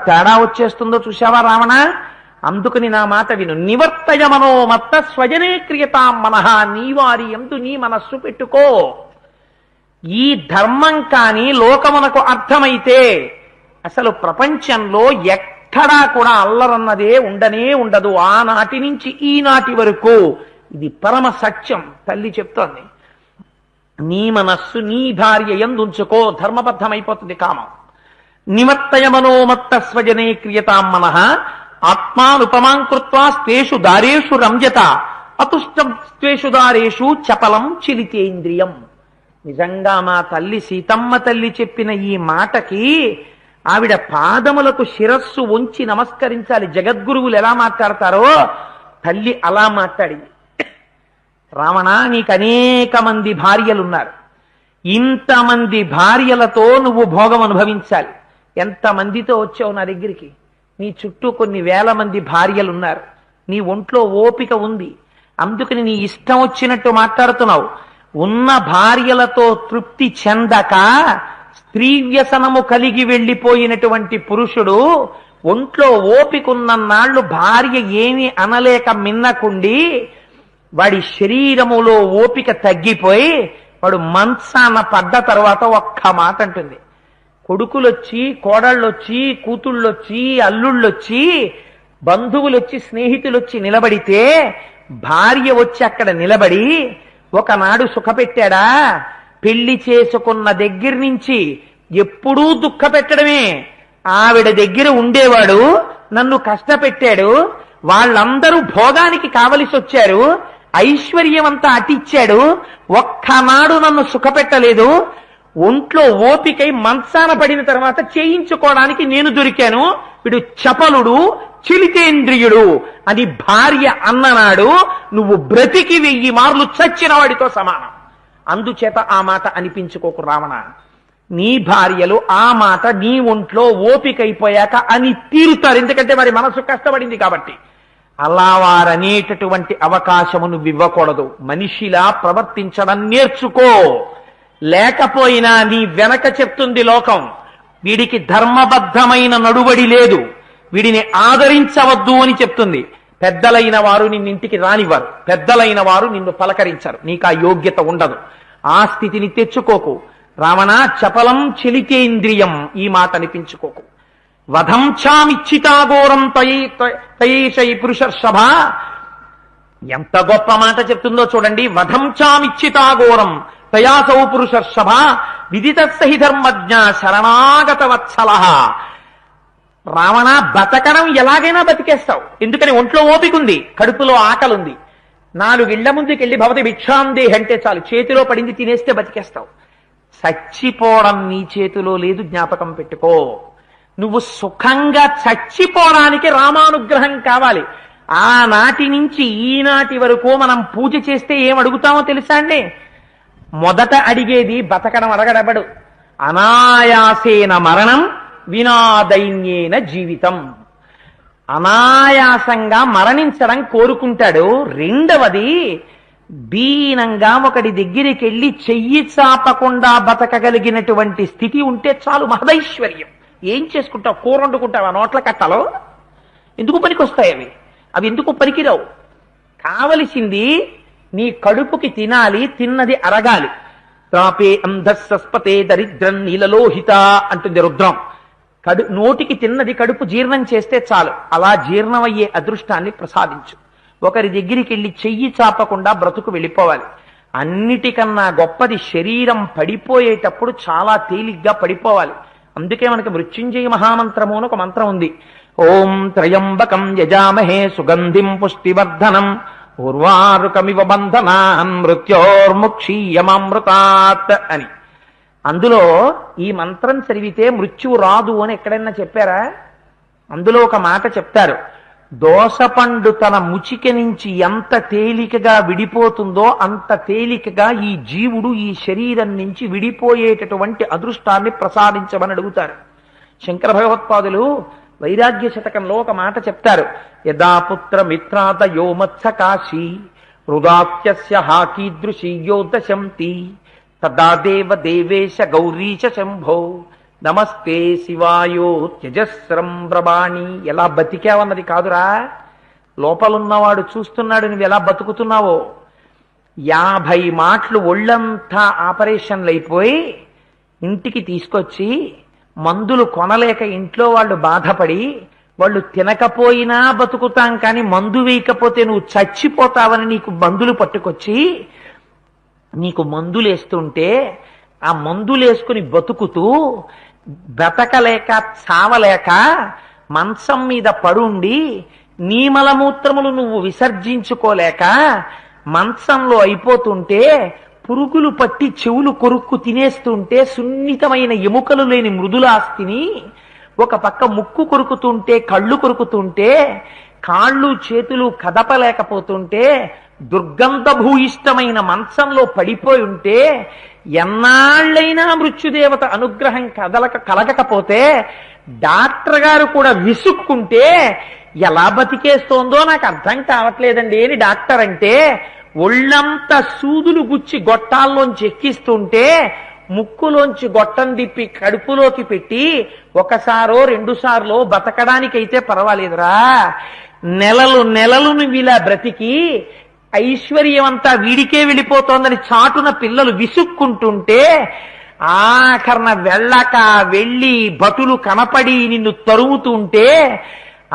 తేడా వచ్చేస్తుందో చూశావా రావణ? అందుకని నా మాట విను. నివర్తయ మనోమత్త స్వజనే క్రియతాం మనః, నీ వారి యందు నీ మనస్సు పెట్టుకో. ఈ ధర్మం కాని లోకమునకు అర్థమైతే అసలు ప్రపంచంలో ఎక్కడా కూడా అల్లరన్నదే ఉండనే ఉండదు. ఆనాటి నుంచి ఈనాటి వరకు ఇది పరమ సత్యం. తల్లి చెప్తోంది, నీ మనస్సు నీ భార్య యందు ఉంచుకో, ధర్మబద్ధమైపోతుంది కామం. నివర్తయ మనోమత్త స్వజనే క్రియతాం మనః ఆత్మానుపమాం కృత్వా స్వేషు దారేషు రంజత అతుష్టం స్వేషు దారేషు చపలం చిలితేంద్రియం. నిజంగా మా తల్లి సీతమ్మ తల్లి చెప్పిన ఈ మాటకి ఆవిడ పాదములకు శిరస్సు ఉంచి నమస్కరించాలి. జగద్గురువులు ఎలా మాట్లాడతారో తల్లి అలా మాట్లాడింది. రావణ, నీకు అనేక మంది భార్యలున్నారు. ఇంతమంది భార్యలతో నువ్వు భోగం అనుభవించాలి. ఎంతమందితో వచ్చావు నా దగ్గరికి? నీ చుట్టూ కొన్ని వేల మంది భార్యలున్నారు. నీ ఒంట్లో ఓపిక ఉంది, అందుకని నీ ఇష్టం వచ్చినట్టు మాట్లాడుతున్నావు. ఉన్న భార్యలతో తృప్తి చెందక స్త్రీ వ్యసనము కలిగి వెళ్ళిపోయినటువంటి పురుషుడు ఒంట్లో ఓపికన్నన్నాళ్ళు భార్య ఏమీ అనలేక మిన్నకుండి వాడి శరీరములో ఓపిక తగ్గిపోయి వాడు మంచాన పడ్డ తర్వాత ఒక్క మాట అంటుంది. కొడుకులొచ్చి, కోడళ్ళొచ్చి, కూతుళ్ళొచ్చి, అల్లుళ్ళొచ్చి, బంధువులొచ్చి, స్నేహితులొచ్చి నిలబడితే భార్య వచ్చి అక్కడ నిలబడి ఒకనాడు సుఖపెట్టాడా? పెళ్లి చేసుకున్న దగ్గర నుంచి ఎప్పుడూ దుఃఖ పెట్టడమే. ఆవిడ దగ్గర ఉండేవాడు, నన్ను కష్టపెట్టాడు, వాళ్ళందరూ భోగానికి కావలసి వచ్చారు, ఐశ్వర్యమంతా అటిచ్చాడు, ఒక్కనాడు నన్ను సుఖపెట్టలేదు. ఒంట్లో ఓపికై మంచాన పడిన తర్వాత చేయించుకోవడానికి నేను దొరికాను. వీడు చపలుడు, చిలితేంద్రియుడు అని భార్య అన్ననాడు నువ్వు బ్రతికి 1000 మార్లు చచ్చిన వాడితో సమానం. అందుచేత ఆ మాట అనిపించుకోకు రావణ. నీ భార్యలు ఆ మాట నీ ఒంట్లో ఓపికైపోయాక అని తీరుతారు, ఎందుకంటే మరి మనసు కష్టపడింది కాబట్టి. అలా వారనేటటువంటి అవకాశము నువ్వు ఇవ్వకూడదు. మనిషిలా ప్రవర్తించడం నేర్చుకో. లేకపోయినా నీ వెనక చెప్తుంది లోకం, వీడికి ధర్మబద్ధమైన నడువడి లేదు, వీడిని ఆదరించవద్దు అని చెప్తుంది. పెద్దలైన వారు నిన్నింటికి రానివ్వరు, పెద్దలైన వారు నిన్ను పలకరించరు, నీకు ఆ యోగ్యత ఉండదు. ఆ స్థితిని తెచ్చుకోకు రావణ. చపలం చలితేంద్రియం, ఈ మాట అనిపించుకోకు. వధంఛామిచ్చితాఘోరం తయేషై పురుషర్షభ. ఎంత గొప్ప మాట చెప్తుందో చూడండి. వధంఛామిచ్చితాఘోరం తయాసౌ పురుషర్షభ విదితస్సహి ధర్మజ్ఞ శరణాగత వత్సల. రావణ, బతకడం ఎలాగైనా బతికేస్తావు, ఎందుకని ఒంట్లో ఓపికంది, కడుపులో ఆకలుంది. 4 ఇళ్ల ముందుకెళ్ళి భవతి భిక్షాందేహి అంటే చాలు, చేతిలో పడింది తినేస్తే బతికేస్తావు. చచ్చిపోవడం నీ చేతిలో లేదు, జ్ఞాపకం పెట్టుకో. నువ్వు సుఖంగా చచ్చిపోవడానికి రామానుగ్రహం కావాలి. ఆనాటి నుంచి ఈనాటి వరకు మనం పూజ చేస్తే ఏం అడుగుతామో తెలుసా అండి? మొదట అడిగేది బతకడం అడగడబడు. అనాయాసేన మరణం వినాదైన్యేన జీవితం. అనాయాసంగా మరణించడం కోరుకుంటాడు. రెండవది, దీనంగా ఒకటి దగ్గరికి వెళ్ళి చెయ్యి చాపకుండా బతకగలిగినటువంటి స్థితి ఉంటే చాలు, మహదైశ్వర్యం. ఏం చేసుకుంటావు? కూర వండుకుంటావా నోట్ల కట్టలో? ఎందుకు పనికొస్తాయి అవి? అవి ఎందుకు పనికిరావు. కావలసింది నీ కడుపుకి తినాలి, తిన్నది అరగాలి. త్రాపే అంధస్సస్పతే దరిద్రం నీలలోహిత అంటుంది రుద్రం. నోటికి తిన్నది కడుపు జీర్ణం చేస్తే చాలు. అలా జీర్ణమయ్యే అదృష్టాన్ని ప్రసాదించు. ఒకరి దగ్గరికి వెళ్ళి చెయ్యి చాపకుండా బ్రతుకు వెళ్ళిపోవాలి. అన్నిటికన్నా గొప్పది శరీరం పడిపోయేటప్పుడు చాలా తేలిగ్గా పడిపోవాలి. అందుకే మనకి మృత్యుంజయ మహామంత్రము అని ఒక మంత్రం ఉంది. ఓం త్రయంబకం యజామహే సుగంధిం పుష్టివర్ధనం ఉర్వారుకమివ బంధనాన్ మృత్యోర్ముక్షీయమామృతాత్ అని. అందులో ఈ మంత్రం చదివితే మృత్యువు రాదు అని ఎక్కడైనా చెప్పారా? అందులో ఒక మాట చెప్తారు, దోసపండు తన ముచిక నుంచి ఎంత తేలికగా విడిపోతుందో అంత తేలికగా ఈ జీవుడు ఈ శరీరం నుంచి విడిపోయేటటువంటి అదృష్టాన్ని ప్రసాదించమని అడుగుతారు. శంకర భగవత్పాదులు వైరాగ్య శతకంలో ఒక మాట చెప్తారు, యదా పుత్ర మిత్రాత యో మత్స కాశీ హృదాత్యస్య హాకీదృశీ యో దశంతి తదా దేవ దేవేశ గౌరీశ శంభో నమస్తే శివాయో త్యజస్రం బ్రవాణి. ఎలా బతికావన్నది కాదురా, లోపలున్నవాడు చూస్తున్నాడు నువ్వు ఎలా బతుకుతున్నావో. 50 మాటలు ఒళ్ళంతా ఆపరేషన్లు అయిపోయి ఇంటికి తీసుకొచ్చి మందులు కొనలేక ఇంట్లో వాళ్ళు బాధపడి, వాళ్ళు తినకపోయినా బతుకుతాం కానీ మందు వేయకపోతే నువ్వు చచ్చిపోతావని నీకు మందులు పట్టుకొచ్చి నీకు మందులేస్తుంటే ఆ మందులేసుకుని బతుకుతూ బ్రతకలేక చావలేక మంచం మీద పడుండి నీ మలమూత్రములు నువ్వు విసర్జించుకోలేక మంచంలో అయిపోతుంటే పురుగులు పట్టి చెవులు కొరుక్కు తినేస్తుంటే సున్నితమైన ఎముకలు లేని మృదులాస్తిని ఒక పక్క ముక్కు కొరుకుతుంటే కళ్ళు కొరుకుతుంటే కాళ్ళు చేతులు కదపలేకపోతుంటే దుర్గంధభూయిష్టమైన మంచంలో పడిపోయి ఉంటే ఎన్నాళ్ళైనా మృత్యుదేవత అనుగ్రహం కలగకపోతే డాక్టర్ గారు కూడా విసుక్కుంటే ఎలా బతికేస్తోందో నాకు అర్థం కావట్లేదండి అని డాక్టర్ అంటే, ఒళ్ళంతా సూదులు గుచ్చి గొట్టాల్లోంచి ఎక్కిస్తుంటే ముక్కులోంచి గొట్టం తిప్పి కడుపులోకి పెట్టి ఒకసారో 2 సార్లు బతకడానికైతే పర్వాలేదురా, నెలలు నువ్వు ఇలా బ్రతికి ఐశ్వర్యం అంతా వీడికే వెళ్ళిపోతోందని చాటున పిల్లలు విసుక్కుంటుంటే ఆఖరణ వెళ్ళి భటులు కనపడి నిన్ను తరుముతుంటే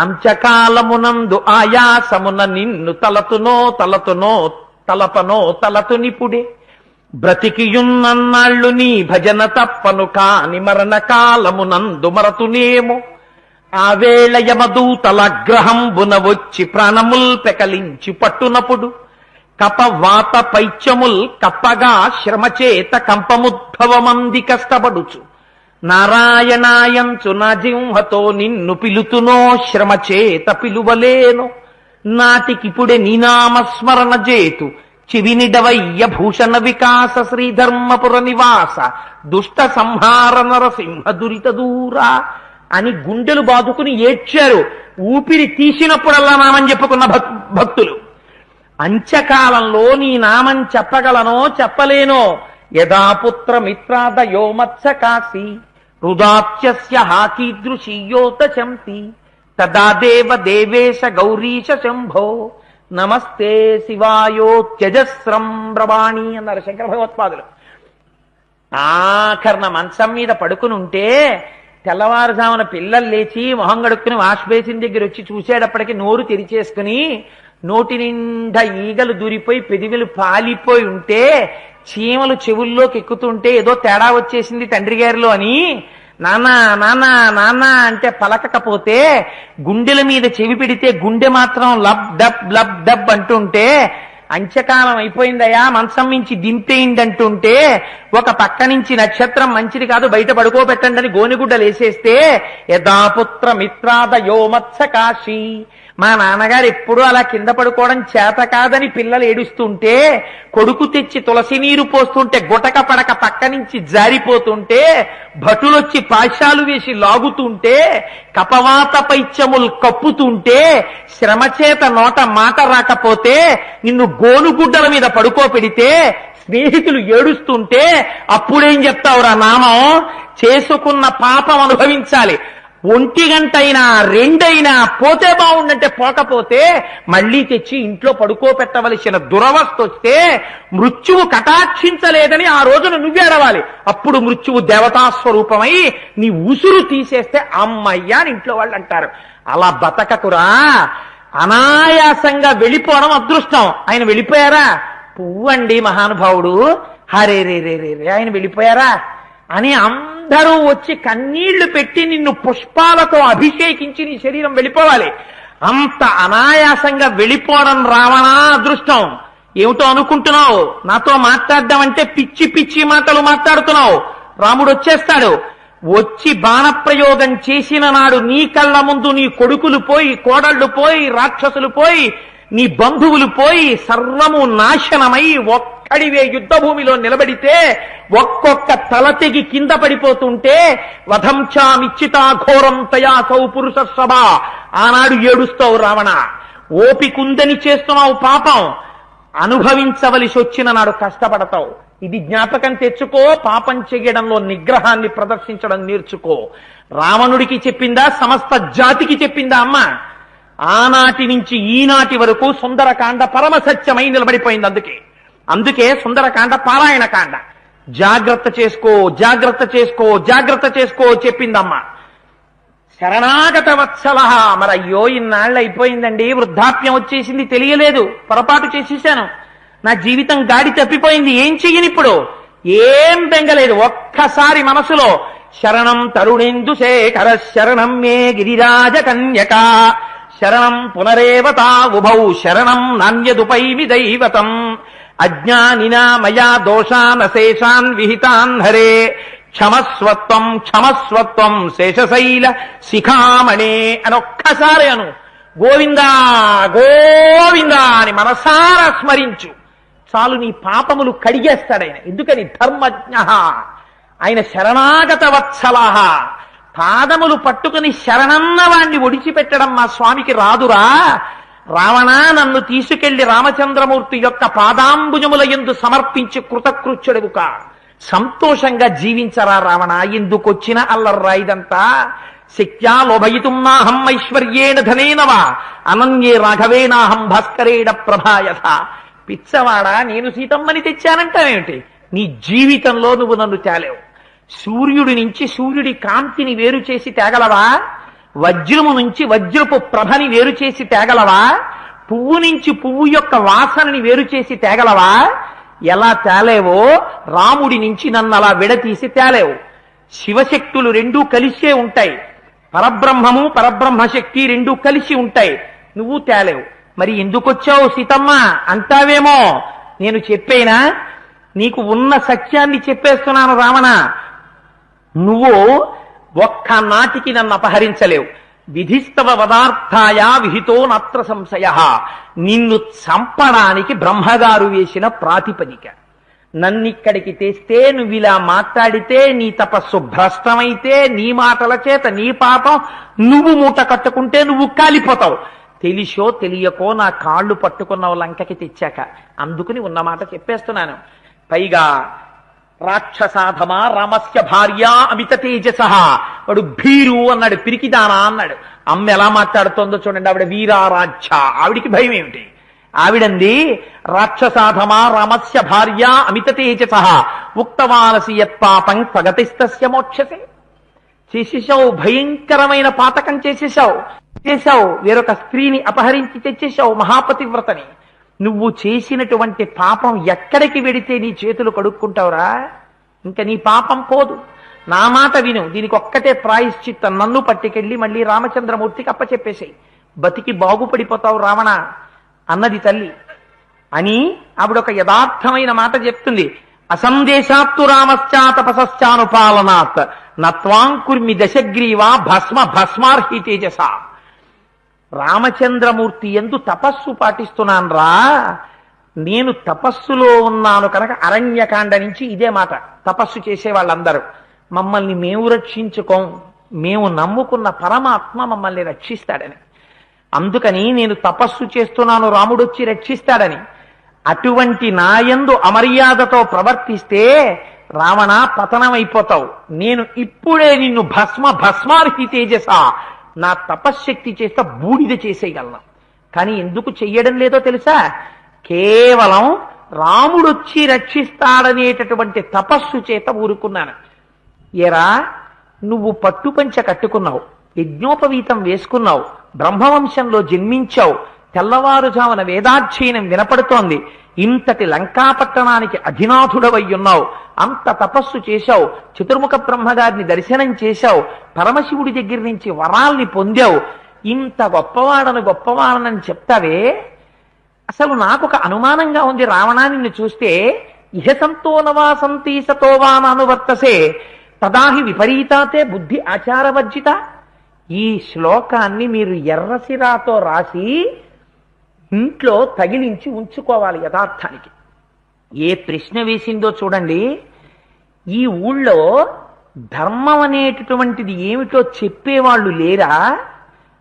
అంచకాలమునందు ఆయాసమున నిన్ను తలతునిపుడే బ్రతికియున్నన్నాళ్ళు నీ భజన తప్పను కాని మరణ కాలమునందు మరతునేమో ఆ వేళ యమదూతలగ్రహంబున వచ్చి ప్రాణముల్ పెకలించి పట్టునప్పుడు కపవాత పైత్యముల్ కప్పగా శ్రమచేత కంపముద్భవమంది కష్టపడుచు నారాయణాయంచు నా జింహతో నిన్ను పిలుతునో శ్రమచేత పిలువలేను నాటికిపుడే నీనామస్మరణ చేతు చివినిడవయ్య భూషణ వికాస శ్రీధర్మపుర నివాస దుష్ట సంహార నరసింహ దురిత దూరా అని గుండెలు బాదుకుని ఏడ్చారు. ఊపిరి తీసినప్పుడల్లా నామం చెప్పుకున్న భక్తులు. అంత్యకాలంలో నీ నామం చెప్పగలనో చెప్పలేనో. యదా పుత్ర మిత్రాదయో మత్సకాసి రుదాత్యస్య హాకీదృశీయోత శంతి తదా దేవ దేవేశ గౌరీశ శంభో నమస్తే శివాయో త్యజస్రం బ్రవాణి అన్నారు శంకర భగవత్పాదులు. ఆఖరణ మంచం మీద పడుకుని ఉంటే తెల్లవారుజామున పిల్లలు లేచి మొహం గడుక్కుని వాష్ బేసిన్ దగ్గర వచ్చి చూసేటప్పటికి నోరు తెరిచేసుకుని నోటి నిండా ఈగలు దూరిపోయి పెదివిలు పాలిపోయి ఉంటే చీమలు చెవుల్లోకి ఎక్కుతుంటే ఏదో తేడా వచ్చేసింది తండ్రి గారిలో అని నానా నానా నానా అంటే పలకకపోతే గుండెల మీద చెవి పెడితే గుండె మాత్రం లబ్ డబ్ అంటుంటే అంత్యకాలం అయిపోయిందయా మంచం నుంచి దింపేయండి అంటుంటే ఒక పక్క నుంచి నక్షత్రం మంచిది కాదు బయట పడుకోబెట్టండి అని గోనిగుడ్డలు వేసేస్తే యథాపుత్ర మిత్రాదయో మత్సకాశి మా నాన్నగారు ఎప్పుడూ అలా కింద పడుకోవడం చేత కాదని పిల్లలు ఏడుస్తుంటే కొడుకు తెచ్చి తులసి నీరు పోస్తుంటే గుటక పడక పక్క నుంచి జారిపోతుంటే భటులొచ్చి పాశాలు వేసి లాగుతుంటే కపవాత పైత్యములు కప్పుతుంటే శ్రమచేత నోట మాట రాకపోతే నిన్ను గోనుగుడ్డల మీద పడుకోపెడితే స్నేహితులు ఏడుస్తుంటే అప్పుడేం చెప్తావురా నామం? చేసుకున్న పాపం అనుభవించాలి. 1 గంటైనా 2 అయినా పోతే బాగుండంటే పోకపోతే మళ్లీ తెచ్చి ఇంట్లో పడుకోపెట్టవలసిన దురవస్థ వస్తే మృత్యువు కటాక్షించలేదని ఆ రోజున నువ్వేడవాలి. అప్పుడు మృత్యువు దేవతాస్వరూపమై నీ ఉసురు తీసేస్తే అమ్మయ్యా అని ఇంట్లో వాళ్ళు అంటారు. అలా బతకకురా, అనాయాసంగా వెళ్ళిపోవడం అదృష్టం. ఆయన వెళ్ళిపోయారా? పువ్వండి మహానుభావుడు, హరే రే రే రే రే ఆయన వెళ్ళిపోయారా అని అందరూ వచ్చి కన్నీళ్లు పెట్టి నిన్ను పుష్పాలతో అభిషేకించి నీ శరీరం వెళ్ళిపోవాలి. అంత అనాయాసంగా వెళ్ళిపోవడం రావణా అదృష్టం. ఏమిటో అనుకుంటున్నావు? నాతో మాట్లాడదామంటే పిచ్చి పిచ్చి మాటలు మాట్లాడుతున్నావు. రాముడు వచ్చేస్తాడు. వచ్చి బాణప్రయోగం చేసిన నాడు నీ కళ్ళ ముందు నీ కొడుకులు పోయి, కోడళ్లు పోయి, రాక్షసులు పోయి, నీ బంధువులు పోయి సర్వము నాశనమై ఒక్కడివే యుద్ధ భూమిలో నిలబడితే ఒక్కొక్క తల తెగి కింద పడిపోతుంటే వధంచామిచ్చితా ఘోరం తయాసౌ పురుష సభ ఆనాడు ఏడుస్తావు రావణ. ఓపికుందని చేస్తున్నావు పాపం, అనుభవించవలసి వచ్చిన నాడు కష్టపడతావు. ఇది జ్ఞాపకం తెచ్చుకో, పాపం చెయ్యడంలో నిగ్రహాన్ని ప్రదర్శించడం నేర్చుకో. రావణుడికి చెప్పిందా, సమస్త జాతికి చెప్పిందా అమ్మ? ఆనాటి నుంచి ఈనాటి వరకు సుందరకాండ పరమసత్యమై నిలబడిపోయింది. అందుకే సుందరకాండ పారాయణ కాండ. జాగ్రత్త చేసుకో, జాగ్రత్త చేసుకో, జాగ్రత్త చేసుకో చెప్పిందమ్మ. శరణాగత వత్సల. మరి అయ్యో ఇన్నాళ్ళు అయిపోయిందండి, వృద్ధాప్యం వచ్చేసింది, తెలియలేదు, పొరపాటు చేసేసాను, నా జీవితం గాడి తప్పిపోయింది, ఏం చెయ్యను ఇప్పుడు? ఏం బెంగలేదు. ఒక్కసారి మనసులో శరణం తరుణేందు శేఖర శరణం మే గిరిరాజ కన్యక శరణం పునరేవతా ఉభౌ శరణం నాణ్యదుపైమి దైవతం అజ్ఞానినా మయా దోషానశేషాన్ విహితాన్ హరే క్షమస్వత్వం క్షమస్వత్వం శేషశైల శిఖామణే అని ఒక్కసారి అను. గోవిందా గోవిందా అని మనసారా స్మరించు చాలు, నీ పాపములు కడిగేస్తాడాయన. ఎందుకని? ధర్మజ్ఞ. ఆయన శరణాగత వత్సల. పాదములు పట్టుకుని శరణన్న వాణ్ణి ఒడిచిపెట్టడం మా స్వామికి రాదురా. రావణ, నన్ను తీసుకెళ్లి రామచంద్రమూర్తి యొక్క పాదాంబుజముల యందు సమర్పించి కృతకృత్యుడుగా సంతోషంగా జీవించరా రావణ. ఎందుకొచ్చిన అల్లర్రా ఇదంతా? శక్త్యా లోభయితుం నాహం ఐశ్వర్యేణ ధనేనవా అనన్యే రాఘవేనాహం భాస్కరేణ ప్రభాయథ. పిచ్చవాడా, నేను సీతమ్మని తెచ్చానంటావేమిటి? నీ జీవితంలో నువ్వు నన్ను తేలేవు. సూర్యుడి నుంచి సూర్యుడి కాంతిని వేరు చేసి తేగలవా? వజ్రము నుంచి వజ్రపు ప్రభని వేరు చేసి తేగలవా? పువ్వు నుంచి పువ్వు యొక్క వాసనని వేరు చేసి తేగలవా? ఎలా తేలేవో రాముడి నుంచి నన్ను అలా విడతీసి తేలేవు. శివశక్తులు రెండూ కలిసే ఉంటాయి, పరబ్రహ్మము పరబ్రహ్మశక్తి రెండూ కలిసి ఉంటాయి, నువ్వు తేలేవు. మరి ఎందుకొచ్చావు సీతమ్మ అంటావేమో, నేను చెప్పేనా? నీకు ఉన్న సత్యాన్ని చెప్పేస్తున్నాను రావణ. నువ్వు ఒక్క నాటికి నన్ను అపహరించలేవు. విధిస్తవ పదార్థాయ విహితో నత్ర సంశయ. నిన్ను చంపడానికి బ్రహ్మగారు వేసిన ప్రాతిపదిక. నన్నిక్కడికి తెస్తే, నువ్విలా మాట్లాడితే, నీ తపస్సు భ్రష్టమైతే, నీ మాటల చేత నీ పాపం నువ్వు మూట కట్టుకుంటే నువ్వు కాలిపోతావు. తెలిసో తెలియకో నా కాళ్ళు పట్టుకున్నావు లంకకి తెచ్చాక. అందుకుని ఉన్నమాట చెప్పేస్తున్నాను. పైగా రాక్షసాధమా రామస్య భార్య అమిత తేజస. వాడు భీరు అన్నాడు, పిరికిదానా అన్నాడు. అమ్మ ఎలా మాట్లాడుతోందో చూడండి. ఆవిడ వీరారాధ్య, ఆవిడికి భయం ఏమిటి? ఆవిడంది రాక్షసాధమా రామస్య భార్య అమిత తేజస ఉక్తవానసి యత్పాపం స్వగతిస్తస్య మోక్షసే. చేసేశావు, భయంకరమైన పాతకం చేసేశావు. వేరొక స్త్రీని అపహరించి తెచ్చేశావు, మహాపతివ్రతని. నువ్వు చేసినటువంటి పాపం ఎక్కడికి వెడితే నీ చేతులు కడుక్కుంటావురా? ఇంకా నీ పాపం పోదు. నా మాట విను, దీనికి ఒక్కటే ప్రాయశ్చిత్తం. నన్ను పట్టుకెళ్ళి మళ్ళీ రామచంద్రమూర్తికి అప్పచెప్పేశాయి, బతికి బాగుపడిపోతావు రావణ అన్నది తల్లి. అని ఆవిడొక యథార్థమైన మాట చెప్తుంది. అసందేశాత్తు రామశ్చా తపసశ్చానుపాలనాత్ నత్వాంకుర్మి దశగ్రీవా భస్మ భస్మార్హి తేజస. రామచంద్రమూర్తి యందు తపస్సు పాటిస్తున్నాను రా. నేను తపస్సులో ఉన్నాను కనుక అరణ్యకాండ నుంచి ఇదే మాట తపస్సు చేసే వాళ్ళందరూ. మమ్మల్ని మేము రక్షించుకోం, మేము నమ్ముకున్న పరమాత్మ మమ్మల్ని రక్షిస్తాడని. అందుకని నేను తపస్సు చేస్తున్నాను, రాముడొచ్చి రక్షిస్తాడని. అటువంటి నాయందు అమర్యాదతో ప్రవర్తిస్తే రావణ పతనమైపోతావు. నేను ఇప్పుడే నిన్ను భస్మార్హి తేజస, నా తపశ్శక్తి చేస్తా బూడిద చేసేయగలను. కానీ ఎందుకు చెయ్యడం లేదో తెలుసా? కేవలం రాముడొచ్చి రక్షిస్తాడనేటటువంటి తపస్సు చేత ఊరుకున్నాను. ఏరా, నువ్వు పట్టుపంచ కట్టుకున్నావు, యజ్ఞోపవీతం వేసుకున్నావు, బ్రహ్మవంశంలో జన్మించావు, తెల్లవారుజామున వేదాధ్యయనం వినపడుతోంది, ఇంతటి లంకాపట్టణానికి అధినాథుడవై ఉన్నావు, అంత తపస్సు చేశావు, చతుర్ముఖ బ్రహ్మగారిని దర్శనం చేశావు, పరమశివుడి దగ్గర నుంచి వరాల్ని పొందావు, ఇంత గొప్పవాడనని చెప్తావే. అసలు నాకు ఒక అనుమానంగా ఉంది రావణా నిన్ను చూస్తే. ఇహ సంతో నవాసంతి సతోవానువర్తసే తదాహి విపరీతాతే బుద్ధి ఆచారవర్జిత. ఈ శ్లోకాన్ని మీరు ఎర్రసిరాతో రాసి ఇంట్లో తగిలించి ఉంచుకోవాలి యథార్థానికి. ఏ ప్రశ్న వేసిందో చూడండి. ఈ ఊళ్ళో ధర్మం అనేటటువంటిది ఏమిటో చెప్పేవాళ్ళు లేరా?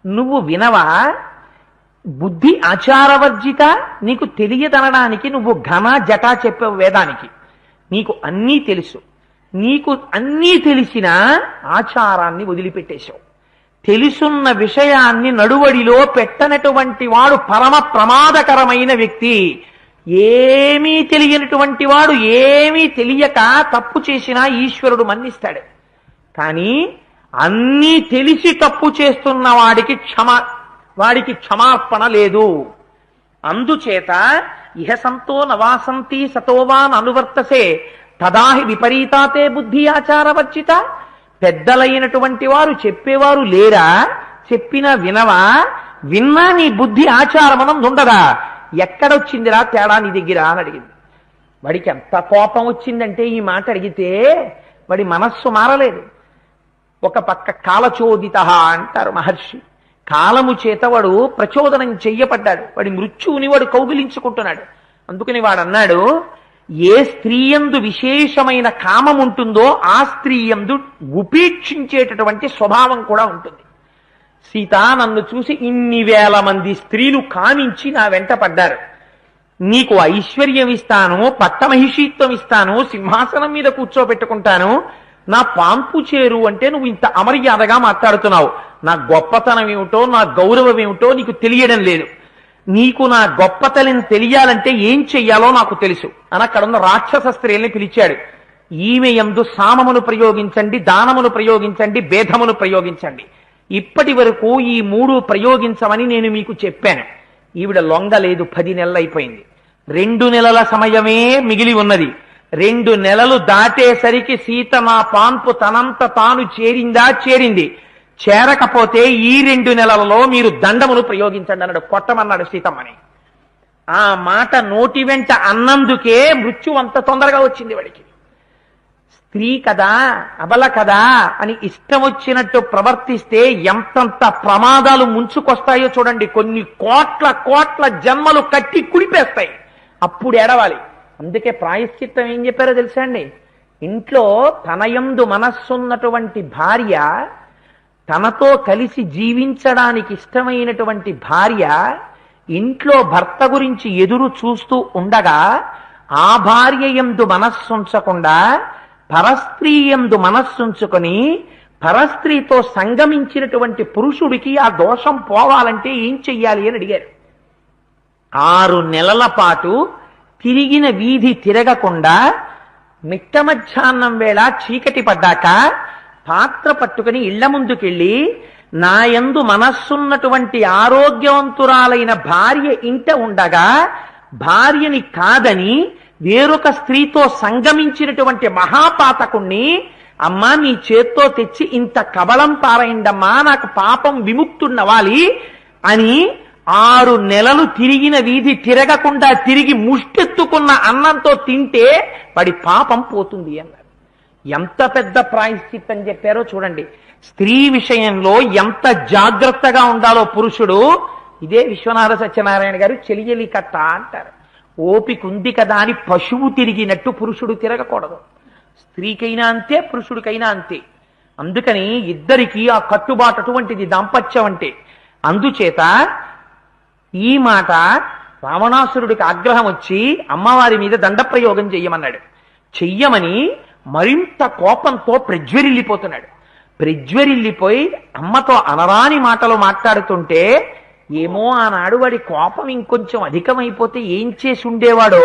నువ్వు వినవా? బుద్ధి ఆచారవర్జిత, నీకు తెలియదనడానికి నువ్వు ఘన జటా చెప్పావు వేదానికి. నీకు అన్నీ తెలుసు, నీకు అన్నీ తెలిసినా ఆచారాన్ని వదిలిపెట్టేశావు. తెలుసున్న విషయాన్ని నడువడిలో పెట్టనటువంటి వాడు పరమ ప్రమాదకరమైన వ్యక్తి. ఏమీ తెలియనటువంటి వాడు ఏమీ తెలియక తప్పు చేసినా ఈశ్వరుడు మన్నిస్తాడు. కానీ అన్నీ తెలిసి తప్పు చేస్తున్న వాడికి క్షమార్పణ లేదు. అందుచేత ఇహ సంతో నవాసంతి సతోవాన్ అనువర్తసే తదాహి విపరీతాతే బుద్ధి ఆచారవర్జిత. పెద్దలైనటువంటి వారు చెప్పేవారు లేరా? చెప్పినా వినవా? విన్నా నీ బుద్ధి ఆచారమనం ఉండదా? ఎక్కడొచ్చిందిరా తేడా నీ దగ్గర అని అడిగింది. వాడికి ఎంత కోపం వచ్చిందంటే ఈ మాట అడిగితే వాడి మనస్సు మారలేదు. ఒక పక్క కాలచోదిత అంటారు మహర్షి. కాలము చేత వాడు ప్రచోదనం చెయ్యపడ్డాడు. వాడి మృత్యువుని వాడు కౌగిలించుకుంటున్నాడు. అందుకని వాడు అన్నాడు, ఏ స్త్రీయందు విశేషమైన కామం ఉంటుందో ఆ స్త్రీయందు ఉపేక్షించేటటువంటి స్వభావం కూడా ఉంటుంది. సీత నన్ను చూసి ఇన్ని వేల మంది స్త్రీలు కామించి నా వెంట పడ్డారు. నీకు ఐశ్వర్యం ఇస్తాను, పట్టమహిషీత్వం ఇస్తాను, సింహాసనం మీద కూర్చోబెట్టుకుంటాను, నా పాంపు చేరు అంటే నువ్వు ఇంత అమర్యాదగా మాట్లాడుతున్నావు. నా గొప్పతనం ఏమిటో, నా గౌరవం ఏమిటో నీకు తెలియడం లేదు. నీకు నా గొప్పతనం తెలియాలంటే ఏం చెయ్యాలో నాకు తెలుసు అని అక్కడున్న రాక్షస స్త్రీల్ని పిలిచాడు. ఈమె యందు సామమును ప్రయోగించండి, దానమును ప్రయోగించండి, భేదమును ప్రయోగించండి. ఇప్పటి వరకు ఈ 3 ప్రయోగించమని నేను మీకు చెప్పాను. ఈవిడ లొంగలేదు. 10 నెలలు అయిపోయింది. 2 నెలల సమయమే మిగిలి ఉన్నది. 2 నెలలు దాటేసరికి సీత నా పాన్పు తనంత తాను చేరింది. చేరకపోతే ఈ 2 నెలలలో మీరు దండమును ప్రయోగించండి అన్నాడు. కొట్టమన్నాడు సీతమ్మని. ఆ మాట నోటి వెంట అన్నందుకే మృత్యు అంత తొందరగా వచ్చింది వాడికి. స్త్రీ కదా, అబల కదా అని ఇష్టం వచ్చినట్టు ప్రవర్తిస్తే ఎంతంత ప్రమాదాలు ముంచుకొస్తాయో చూడండి. కొన్ని కోట్ల జన్మలు కట్టి కుడిపేస్తాయి. అప్పుడు ఏడవాలి. అందుకే ప్రాయశ్చిత్తం ఏం చెప్పారో తెలుసా అండి? ఇంట్లో తనయందు మనస్సున్నటువంటి భార్య, తనతో కలిసి జీవించడానికి ఇష్టమైనటువంటి భార్య ఇంట్లో భర్త గురించి ఎదురు చూస్తూ ఉండగా ఆ భార్య యందు మనస్సుంచకుండా పరస్త్రీ యందు మనస్సుంచుకొని పరస్త్రీతో సంగమించినటువంటి పురుషుడికి ఆ దోషం పోవాలంటే ఏం చెయ్యాలి అని అడిగారు. 6 నెలల పాటు తిరిగిన వీధి తిరగకుండా మిట్ట మధ్యాహ్నం వేళ చీకటి పడ్డాక పాత్ర పట్టుకుని ఇళ్ల ముందుకెళ్ళి నాయందు మనస్సున్నటువంటి ఆరోగ్యవంతురాలైన భార్య ఇంట ఉండగా భార్యని కాదని వేరొక స్త్రీతో సంగమించినటువంటి మహాపాతకుణ్ణి, అమ్మా నీ చేత్తో తెచ్చి ఇంత కబళం పారైందమ్మా, నాకు పాపం విముక్తున్నవాలి అని 6 నెలలు తిరిగిన వీధి తిరగకుండా తిరిగి ముష్టెత్తుకున్న అన్నంతో తింటే వాడి పాపం పోతుంది అన్నారు. ఎంత పెద్ద ప్రాయశ్చిత్తం చెప్పారో చూడండి. స్త్రీ విషయంలో ఎంత జాగ్రత్తగా ఉండాలో పురుషుడు. ఇదే విశ్వనాథ సత్యనారాయణ గారు చెలియలి కట్ట అంటారు. ఓపిక ఉంది కదా అని పశువు తిరిగినట్టు పురుషుడు తిరగకూడదు. స్త్రీకైనా అంతే, పురుషుడికైనా అంతే. అందుకని ఇద్దరికీ ఆ కట్టుబాటు అటువంటిది దాంపత్యం అంటే. అందుచేత ఈ మాట రావణాసురుడికి ఆగ్రహం వచ్చి అమ్మవారి మీద దండప్రయోగం చెయ్యమన్నాడు. చెయ్యమని మరింత కోపంతో ప్రజ్వరిల్లిపోతున్నాడు. ప్రజ్వరిల్లిపోయి అమ్మతో అనరాని మాటలు మాట్లాడుతుంటే ఏమో ఆనాడు వాడి కోపం ఇంకొంచెం అధికమైపోతే ఏం చేసి ఉండేవాడో.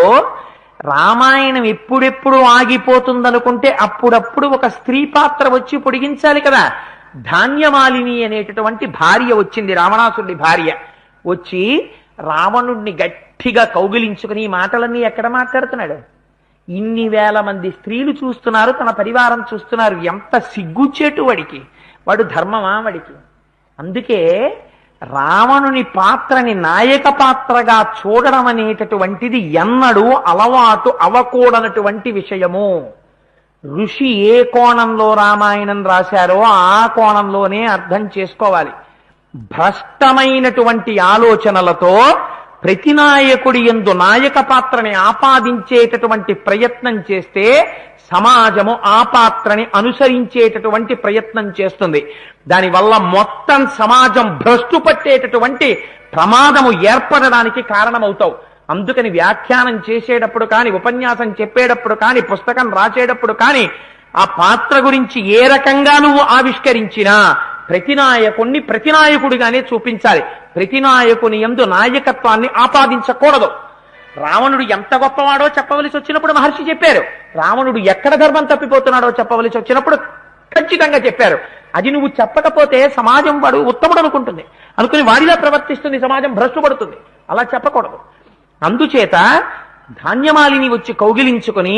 రామాయణం ఎప్పుడెప్పుడు ఆగిపోతుందనుకుంటే అప్పుడప్పుడు ఒక స్త్రీ పాత్ర వచ్చి పొడిగించాలి కదా. ధాన్యమాలిని అనేటటువంటి భార్య వచ్చింది, రావణాసురుడి భార్య. వచ్చి రావణుడిని గట్టిగా కౌగిలించుకుని ఈ మాటలన్నీ ఎక్కడ మాట్లాడుతున్నాడు? ఇన్ని వేల మంది స్త్రీలు చూస్తున్నారు, తన పరివారం చూస్తున్నారు. ఎంత సిగ్గుచేటు వాడికి! వాడు ధర్మమా వాడికి? అందుకే రావణుని పాత్రని నాయక పాత్రగా చూడడం అనేటటువంటిది ఎన్నడూ అలవాటు అవ్వకూడనటువంటి విషయము. ఋషి ఏ కోణంలో రామాయణం రాశారో ఆ కోణంలోనే అర్థం చేసుకోవాలి. భ్రష్టమైనటువంటి ఆలోచనలతో ప్రతి నాయకుడి యందు నాయక పాత్రని ఆపాదించేటటువంటి ప్రయత్నం చేస్తే సమాజము ఆ పాత్రని అనుసరించేటటువంటి ప్రయత్నం చేస్తుంది. దానివల్ల మొత్తం సమాజం భ్రష్టు పట్టేటటువంటి ప్రమాదము ఏర్పడడానికి కారణమవుతావు. అందుకని వ్యాఖ్యానం చేసేటప్పుడు కానీ, ఉపన్యాసం చెప్పేటప్పుడు కానీ, పుస్తకం రాసేటప్పుడు కానీ ఆ పాత్ర గురించి ఏ రకంగా నువ్వు ఆవిష్కరించినా ప్రతినాయకుణ్ణి ప్రతినాయకుడిగానే చూపించాలి. ప్రతినాయకుని యందు నాయకత్వాన్ని ఆపాదించకూడదు. రావణుడు ఎంత గొప్పవాడో చెప్పవలసి వచ్చినప్పుడు మహర్షి చెప్పారు. రావణుడు ఎక్కడ ధర్మం తప్పిపోతున్నాడో చెప్పవలసి వచ్చినప్పుడు ఖచ్చితంగా చెప్పారు. అది నువ్వు చెప్పకపోతే సమాజం వాడు ఉత్తముడు అనుకుని వాడిలా ప్రవర్తిస్తుంది, సమాజం భ్రష్టుపడుతుంది. అలా చెప్పకూడదు. అందుచేత ధాన్యమాలిని వచ్చి కౌగిలించుకొని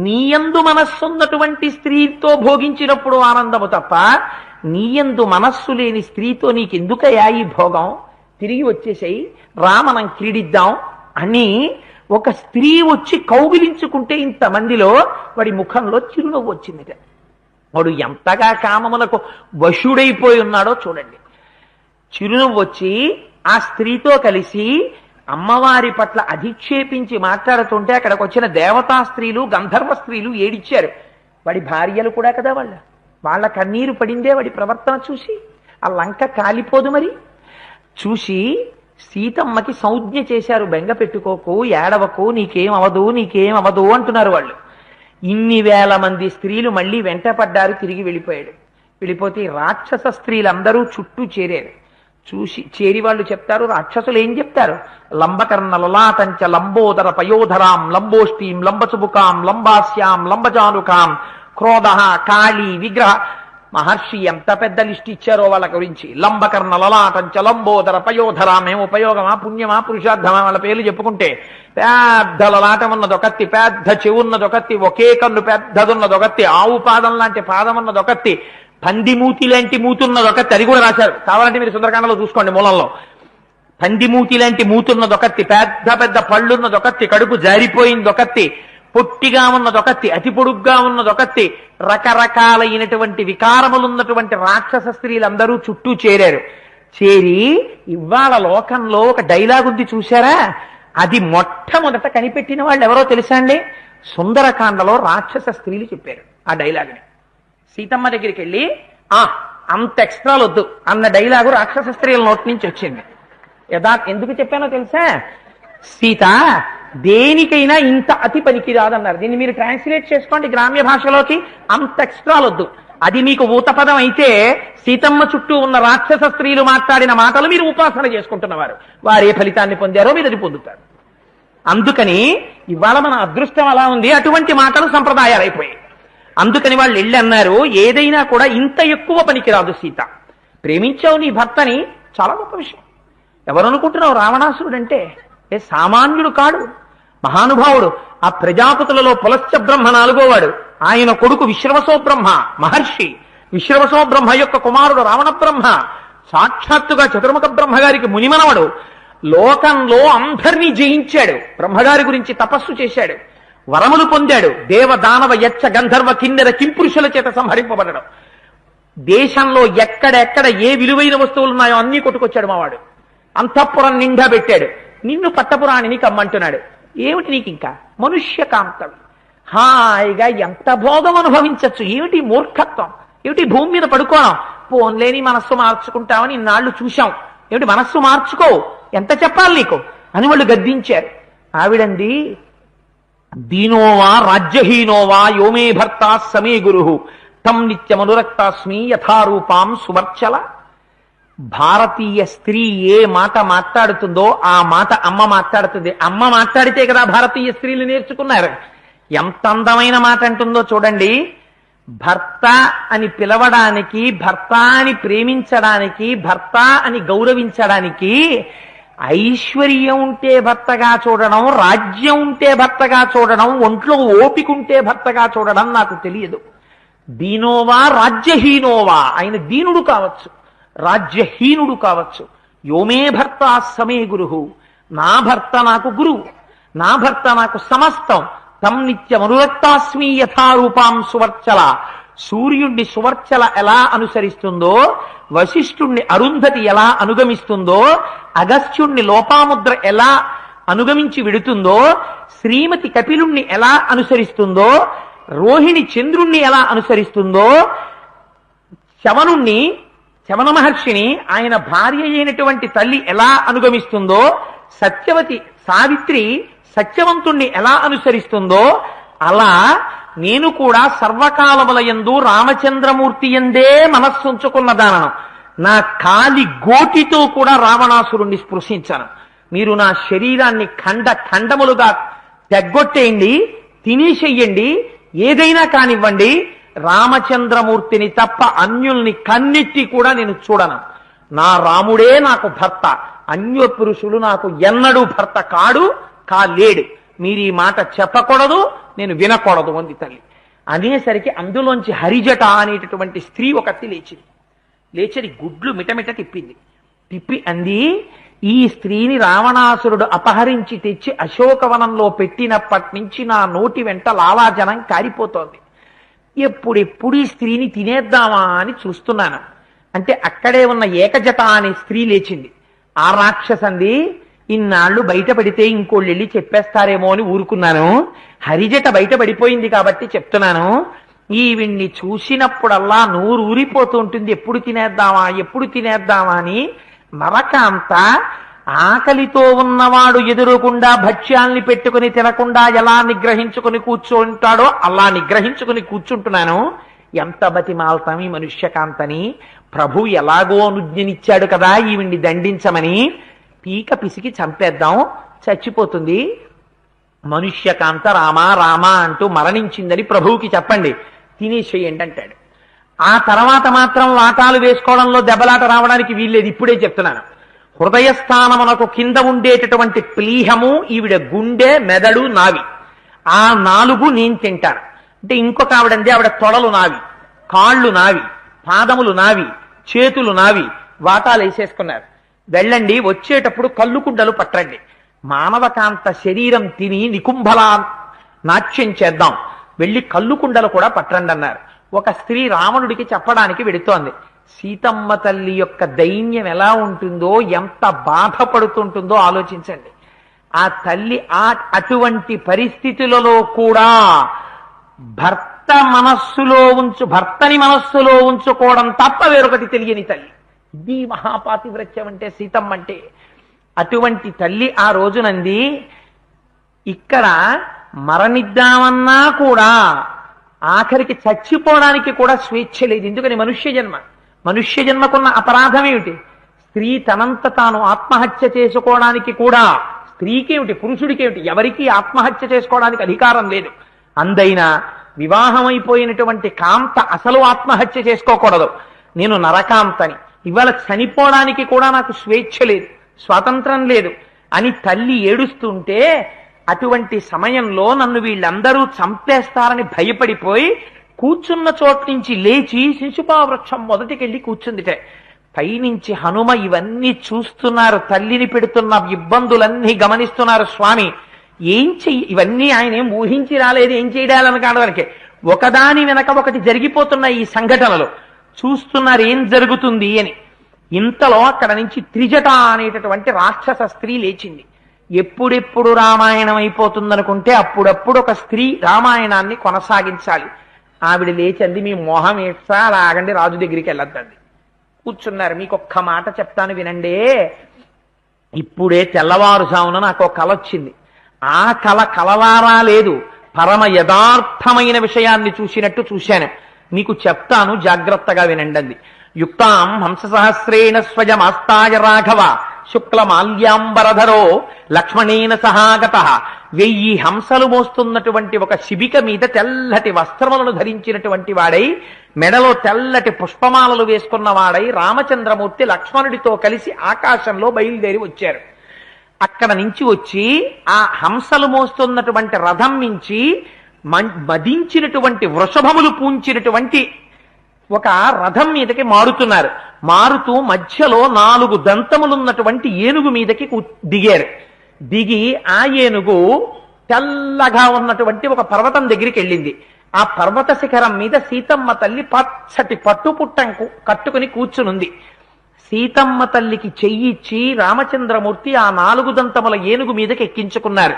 నీయందు మనస్సున్నటువంటి స్త్రీతో భోగించినప్పుడు ఆనందము తప్ప నీయందు మనస్సు లేని స్త్రీతో నీకెందుకయ్యా ఈ భోగం, తిరిగి వచ్చేసాయి, రా మనం క్రీడిద్దాం అని ఒక స్త్రీ వచ్చి కౌగిలించుకుంటే ఇంతమందిలో వాడి ముఖంలో చిరునవ్వు వచ్చిందిట. వాడు ఎంతగా కామములకు వశుడైపోయి ఉన్నాడో చూడండి. చిరునవ్వు వచ్చి ఆ స్త్రీతో కలిసి అమ్మవారి పట్ల అధిక్షేపించి మాట్లాడుతుంటే అక్కడికి వచ్చిన దేవతా స్త్రీలు, గంధర్వ స్త్రీలు ఏడిచ్చారు. వాడి భార్యలు కూడా కదా వాళ్ళ కన్నీరు పడిందే వాడి ప్రవర్తన చూసి. ఆ లంక కాలిపోదు మరి. చూసి సీతమ్మకి సంజ్ఞ చేశారు, బెంగ పెట్టుకోకు, ఏడవకు, నీకేం అవదు అంటున్నారు వాళ్ళు. ఇన్ని వేల మంది స్త్రీలు మళ్ళీ వెంట పడ్డారు, తిరిగి వెళ్ళిపోతే రాక్షస స్త్రీలందరూ చుట్టూ చేరారు. చేరి వాళ్ళు చెప్తారు, రాక్షసులు ఏం చెప్తారు, లంబకర్ణ లలాటంచ లంబోదర పయోధరాం లంబోష్ఠీం లంబచుబుకాం లంబాస్యాం లంబజానుకాం క్రోధ కాళీ విగ్రహ. మహర్షి ఎంత పెద్ద లిస్ట్ ఇచ్చారో వాళ్ళ గురించి. లంబకర్ణ లలాటంచ లంబోదర పయోధరాం. ఏం ఉపయోగమా, పుణ్యమా, పురుషార్థమా వాళ్ళ పేర్లు చెప్పుకుంటే? పెద్ద లలాటం ఉన్నదొకత్తి, పెద్ద చెవున్నదొకత్తి, ఒకే కన్ను పెద్దదున్నదొకత్తి, ఆవు పాదం లాంటి పాదం ఉన్నదొకత్తి, పందిమూతి లాంటి మూతున్నదొకత్తి. అది కూడా రాశారు, కావాలంటే మీరు సుందరకాండలో చూసుకోండి మూలంలో. పందిమూతి లాంటి మూతున్నదొకత్తి, పెద్ద పెద్ద పళ్ళున్నదొకత్తి, కడుపు జారిపోయిందొకత్తి, పొట్టిగా ఉన్నదొకత్తి, అతి పొడుగ్గా ఉన్నదొకత్తి. రకరకాలైనటువంటి వికారములున్నటువంటి రాక్షస స్త్రీలందరూ చుట్టూ చేరారు. చేరి ఇవాళ లోకంలో ఒక డైలాగ్ ఉంది చూశారా, అది మొట్టమొదట కనిపెట్టిన వాళ్ళు ఎవరో తెలుసా అండి? సుందరకాండలో రాక్షస స్త్రీలు చెప్పారు ఆ డైలాగ్ని. సీతమ్మ దగ్గరికి వెళ్ళి అంత ఎక్స్ట్రాలు వద్దు అన్న డైలాగు రాక్షస స్త్రీల నోటి నుంచి వచ్చింది. ఎందుకు చెప్పానో తెలుసా? సీత దేనికైనా ఇంత అతి పనికిరాదన్నారు. దీన్ని మీరు ట్రాన్స్లేట్ చేసుకోండి గ్రామ్య భాషలోకి. అంత ఎక్స్ట్రాలు వద్దు. అది మీకు ఊతపదం అయితే సీతమ్మ చుట్టూ ఉన్న రాక్షస స్త్రీలు మాట్లాడిన మాటలు మీరు ఉపాసన చేసుకుంటున్నవారు. వారే ఫలితాన్ని పొందారో మీరు అది పొందుతారు. అందుకని ఇవాళ మన అదృష్టం అలా ఉంది, అటువంటి మాటలు సంప్రదాయాలు అయిపోయాయి. అందుకని వాళ్ళు వెళ్ళి అన్నారు, ఏదైనా కూడా ఇంత ఎక్కువ పనికిరాదు సీత. ప్రేమించావు నీ భర్తని, చాలా గొప్ప విషయం. ఎవరనుకుంటున్నావు రావణాసురుడు అంటే? సామాన్యుడు కాడు, మహానుభావుడు. ఆ ప్రజాపతులలో పులశ్చ బ్రహ్మ 4వ వాడు. ఆయన కొడుకు విశ్రవసో బ్రహ్మ మహర్షి. విశ్రవసో బ్రహ్మ యొక్క కుమారుడు రావణ బ్రహ్మ. సాక్షాత్తుగా చతుర్ముఖ బ్రహ్మగారికి మునిమనవడు. లోకంలో అందరినీ జయించాడు. బ్రహ్మగారి గురించి తపస్సు చేశాడు, వరములు పొందాడు. దేవ దానవ యచ్చ గంధర్వ కిన్నెర కింపురుషుల చేత సంహరింపబడడం. దేశంలో ఎక్కడెక్కడ ఏ విలువైన వస్తువులు ఉన్నాయో అన్నీ కొట్టుకొచ్చాడు మావాడు. అంతఃపురం నిండా పెట్టాడు. నిన్ను పట్టపురాణిని కమ్మంటున్నాడు. ఏమిటి నీకు ఇంకా మనుష్యకాంతం, హాయిగా ఎంత భోగం అనుభవించచ్చు. ఏమిటి మూర్ఖత్వం, ఏమిటి భూమి మీద పడుకోవడం, పోన్లేని మనస్సు మార్చుకుంటామని ఇన్నాళ్ళు చూశాం, ఏమిటి మనస్సు మార్చుకో, ఎంత చెప్పాలి నీకు అని వాళ్ళు గద్దించారు. ఆవిడంది, దీనోవా రాజ్యహీనోవా యోమే భర్త సమే గురు తం నిత్యమనురక్తాస్మి యథారూపాం సువర్చల. భారతీయ స్త్రీ ఏ మాట మాట్లాడుతుందో ఆ మాట అమ్మ మాట్లాడుతుంది. అమ్మ మాట్లాడితే కదా భారతీయ స్త్రీలు నేర్చుకున్నారు. ఎంత అందమైన మాట అంటుందో చూడండి. భర్త అని పిలవడానికి, భర్త అని ప్రేమించడానికి, భర్త అని గౌరవించడానికి ఐశ్వర్యం ఉంటే భర్తగా చూడడం, రాజ్యం ఉంటే భర్తగా చూడడం, ఒంట్లో ఓపిక ఉంటే భర్తగా చూడడం నాకు తెలియదు. దీనోవా రాజ్యహీనోవా, ఆయన దీనుడు కావచ్చు, రాజ్యహీనుడు కావచ్చు. యోమే భర్త సమే గురు, నా భర్త నాకు గురువు, నా భర్త నాకు సమస్తం. తం నిత్యమనురక్తాస్మి యథారూపాం సువర్చల. సూర్యుణ్ణి సువర్చల ఎలా అనుసరిస్తుందో, వశిష్ఠుణ్ణి అరుంధతి ఎలా అనుగమిస్తుందో, అగస్త్యుణ్ణి లోపాముద్ర ఎలా అనుగమించి విడుతుందో, శ్రీమతి కపిలుణ్ణి ఎలా అనుసరిస్తుందో, రోహిణి చంద్రుణ్ణి ఎలా అనుసరిస్తుందో, శవన మహర్షిని ఆయన భార్య అయినటువంటి తల్లి ఎలా అనుగమిస్తుందో, సత్యవతి సావిత్రి సత్యవంతుణ్ణి ఎలా అనుసరిస్తుందో అలా నేను కూడా సర్వకాలముల యందు రామచంద్రమూర్తి యందే మనస్సు ఉంచుకున్న దానను. నా కాలి గోటితో కూడా రావణాసురుణ్ణి స్పృశించను. మీరు నా శరీరాన్ని ఖండ ఖండములుగా తెగ్గొట్టేయండి, తినేసేయండి, ఏదైనా కానివ్వండి, రామచంద్రమూర్తిని తప్ప అన్యుల్ని కన్నెత్తి కూడా నేను చూడను. నా రాముడే నాకు భర్త, అన్య పురుషులు నాకు ఎన్నడూ భర్త కాలేడు. మీరు ఈ మాట చెప్పకూడదు, నేను వినకూడదు అంది తల్లి. అనేసరికి అందులోంచి హరిజట అనేటటువంటి స్త్రీ ఒకటి లేచి గుడ్లు మిటమిట తిప్పి అంది, ఈ స్త్రీని రావణాసురుడు అపహరించి తెచ్చి అశోకవనంలో పెట్టినప్పటి నుంచి నా నోటి వెంట లాలాజనం కారిపోతోంది. ఎప్పుడెప్పుడు ఈ స్త్రీని తినేద్దామా అని చూస్తున్నాను. అంటే అక్కడే ఉన్న ఏకజట అనే స్త్రీ లేచింది. ఆ రాక్షసంది, ఇన్నాళ్ళు బయటపడితే ఇంకోళ్ళు వెళ్ళి చెప్పేస్తారేమో అని ఊరుకున్నాను. హరిజట బయటపడిపోయింది కాబట్టి చెప్తున్నాను. ఈవిడ్ని చూసినప్పుడల్లా నూరు ఊరిపోతూ ఉంటుంది, ఎప్పుడు తినేద్దామా అని. నరకాంత ఆకలితో ఉన్నవాడు ఎదురుకుండా భక్ష్యాల్ని పెట్టుకుని తినకుండా ఎలా నిగ్రహించుకుని కూర్చుంటాడో అలా నిగ్రహించుకుని కూర్చుంటున్నాను. ఎంత బతిమాల్తాం ఈ మనుష్యకాంతని. ప్రభు ఎలాగో అనుజ్ఞనిచ్చాడు కదా ఈవిడ్ని దండించమని. పీక పిసికి చంపేద్దాం, చచ్చిపోతుంది. మనుష్యకాంత రామా రామా అంటూ మరణించిందని ప్రభువుకి చెప్పండి, తినేసేయండి అంటాడు. ఆ తర్వాత మాత్రం వాటాలు వేసుకోవడంలో దెబ్బలాట రావడానికి వీల్లేదు. ఇప్పుడే చెప్తున్నాను. హృదయస్థానమునకు కింద ఉండేటటువంటి ప్లీహము ఈవిడ గుండె, మెదడు, నావి. ఆ 4 నేను తింటాను. అంటే ఇంకొక ఆవిడంది, ఆవిడ తొడలు నావి, కాళ్ళు నావి, పాదములు నావి, చేతులు నావి. వాటాలు వేసేసుకున్నారు. వెళ్ళండి, వచ్చేటప్పుడు కల్లుకుండలు పట్టండి. మానవకాంత శరీరం తిని నికుంభలా నాట్యం చేద్దాం, వెళ్ళి కల్లుకుండలు కూడా పట్టండి అన్నారు. ఒక స్త్రీ రావణుడికి చెప్పడానికి వెడుతోంది. సీతమ్మ తల్లి యొక్క దైన్యం ఎలా ఉంటుందో, ఎంత బాధపడుతుంటుందో ఆలోచించండి. ఆ తల్లి అటువంటి పరిస్థితులలో కూడా భర్తని మనస్సులో ఉంచుకోవడం తప్ప వేరొకటి తెలియని తల్లి. ఇది మహాపాతివ్రత్యం అంటే, సీతమ్మ అంటే. అటువంటి తల్లి ఆ రోజునంది, ఇక్కడ మరణిద్దామన్నా కూడా ఆఖరికి చచ్చిపోవడానికి కూడా స్వేచ్ఛ లేదు. ఎందుకని? మనుష్య జన్మకున్న అపరాధం ఏమిటి? స్త్రీ తనంత తాను ఆత్మహత్య చేసుకోవడానికి కూడా, స్త్రీకేమిటి పురుషుడికేమిటి, ఎవరికీ ఆత్మహత్య చేసుకోవడానికి అధికారం లేదు. అందైనా వివాహమైపోయినటువంటి కాంత అసలు ఆత్మహత్య చేసుకోకూడదు. నేను నరకాంతని, ఇవాళ చనిపోవడానికి కూడా నాకు స్వేచ్ఛ లేదు, స్వాతంత్రం లేదు అని తల్లి ఏడుస్తుంటే, అటువంటి సమయంలో నన్ను వీళ్ళందరూ చంపేస్తారని భయపడిపోయి కూర్చున్న చోటు నుంచి లేచి శిశుపావృక్షం మొదటికెళ్ళి కూర్చుందిటే. పైనుంచి హనుమ ఇవన్నీ చూస్తున్నారు, తల్లిని పెడుతున్న ఇబ్బందులన్నీ గమనిస్తున్నారు. స్వామి ఇవన్నీ ఆయన ఏం ఊహించి రాలేదు, ఏం చేయాలని కావడానికి ఒకదాని వెనక ఒకటి జరిగిపోతున్న ఈ సంఘటనలు చూస్తున్నారు ఏం జరుగుతుంది అని. ఇంతలో అక్కడ నుంచి త్రిజట అనేటటువంటి రాక్షస స్త్రీ లేచింది. ఎప్పుడెప్పుడు రామాయణం అయిపోతుందనుకుంటే అప్పుడప్పుడు ఒక స్త్రీ రామాయణాన్ని కొనసాగించాలి. ఆవిడ లేచంది, మీ మోహం ఏడ్సా అలా ఆగండి, రాజు దగ్గరికి వెళ్ళొద్దండి. కూర్చున్నారు. మీకు ఒక్క మాట చెప్తాను వినండి. ఇప్పుడే తెల్లవారుజామున నాకు ఒక కల వచ్చింది. ఆ కలవారా లేదు, పరమ యథార్థమైన విషయాన్ని చూసినట్టు చూశాను. మీకు చెప్తాను, జాగ్రత్తగా వినండి. యుక్తాం హంస సహస్రేణ స్వజమాస్తాయ రాఘవ శుక్లమాల్యాంబరధరో లక్ష్మణేన సహాగత. 1000 హంసలు మోస్తున్నటువంటి ఒక శిబిక మీద తెల్లటి వస్త్రములను ధరించినటువంటి వాడై, మెడలో తెల్లటి పుష్పమాలలు వేసుకున్న వాడై రామచంద్రమూర్తి లక్ష్మణుడితో కలిసి ఆకాశంలో బయలుదేరి వచ్చారు. అక్కడ నుంచి వచ్చి ఆ హంసలు మోస్తున్నటువంటి రథం నుంచి మదించినటువంటి వృషభములు పూంచినటువంటి ఒక రథం మీదకి మారుతున్నారు. మారుతూ మధ్యలో 4 దంతములున్నటువంటి ఏనుగు మీదకి దిగారు. దిగి ఆ ఏనుగు తెల్లగా ఉన్నటువంటి ఒక పర్వతం దగ్గరికి వెళ్ళింది. ఆ పర్వత శిఖరం మీద సీతమ్మ తల్లి పచ్చటి పట్టుపుట్టం కట్టుకుని కూర్చునుంది. సీతమ్మ తల్లికి చెయ్యిచ్చి రామచంద్రమూర్తి ఆ 4 దంతముల ఏనుగు మీదకి ఎక్కించుకున్నారు.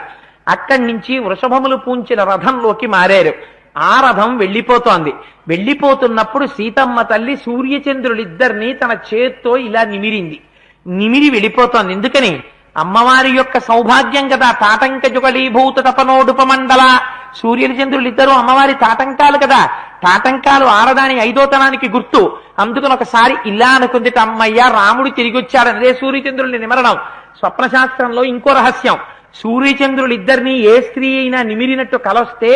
అక్కడి నుంచి వృషభములు పూంచిన రథంలోకి మారారు. ఆ రథం వెళ్ళిపోతోంది. వెళ్ళిపోతున్నప్పుడు సీతమ్మ తల్లి సూర్యచంద్రులిద్దరినీ తన చేత్తో ఇలా నిమిరి వెళ్ళిపోతోంది. ఎందుకని? అమ్మవారి యొక్క సౌభాగ్యం కదా. తాటంక జుగళీభూత తపనోడుపమండల. సూర్యుని చంద్రులు ఇద్దరు అమ్మవారి తాటంకాలు కదా. తాటంకాలు ఆడదాని ఐదోతనానికి గుర్తు. అందుకని ఒకసారి ఇలా అనుకుంది, అమ్మయ్య రాముడు తిరిగి వచ్చాడని. అదే సూర్యచంద్రుల్ని నిమరణం. స్వప్నశాస్త్రంలో ఇంకో రహస్యం, సూర్యచంద్రులు ఇద్దరిని ఏ స్త్రీ అయినా నిమిరినట్టు కలొస్తే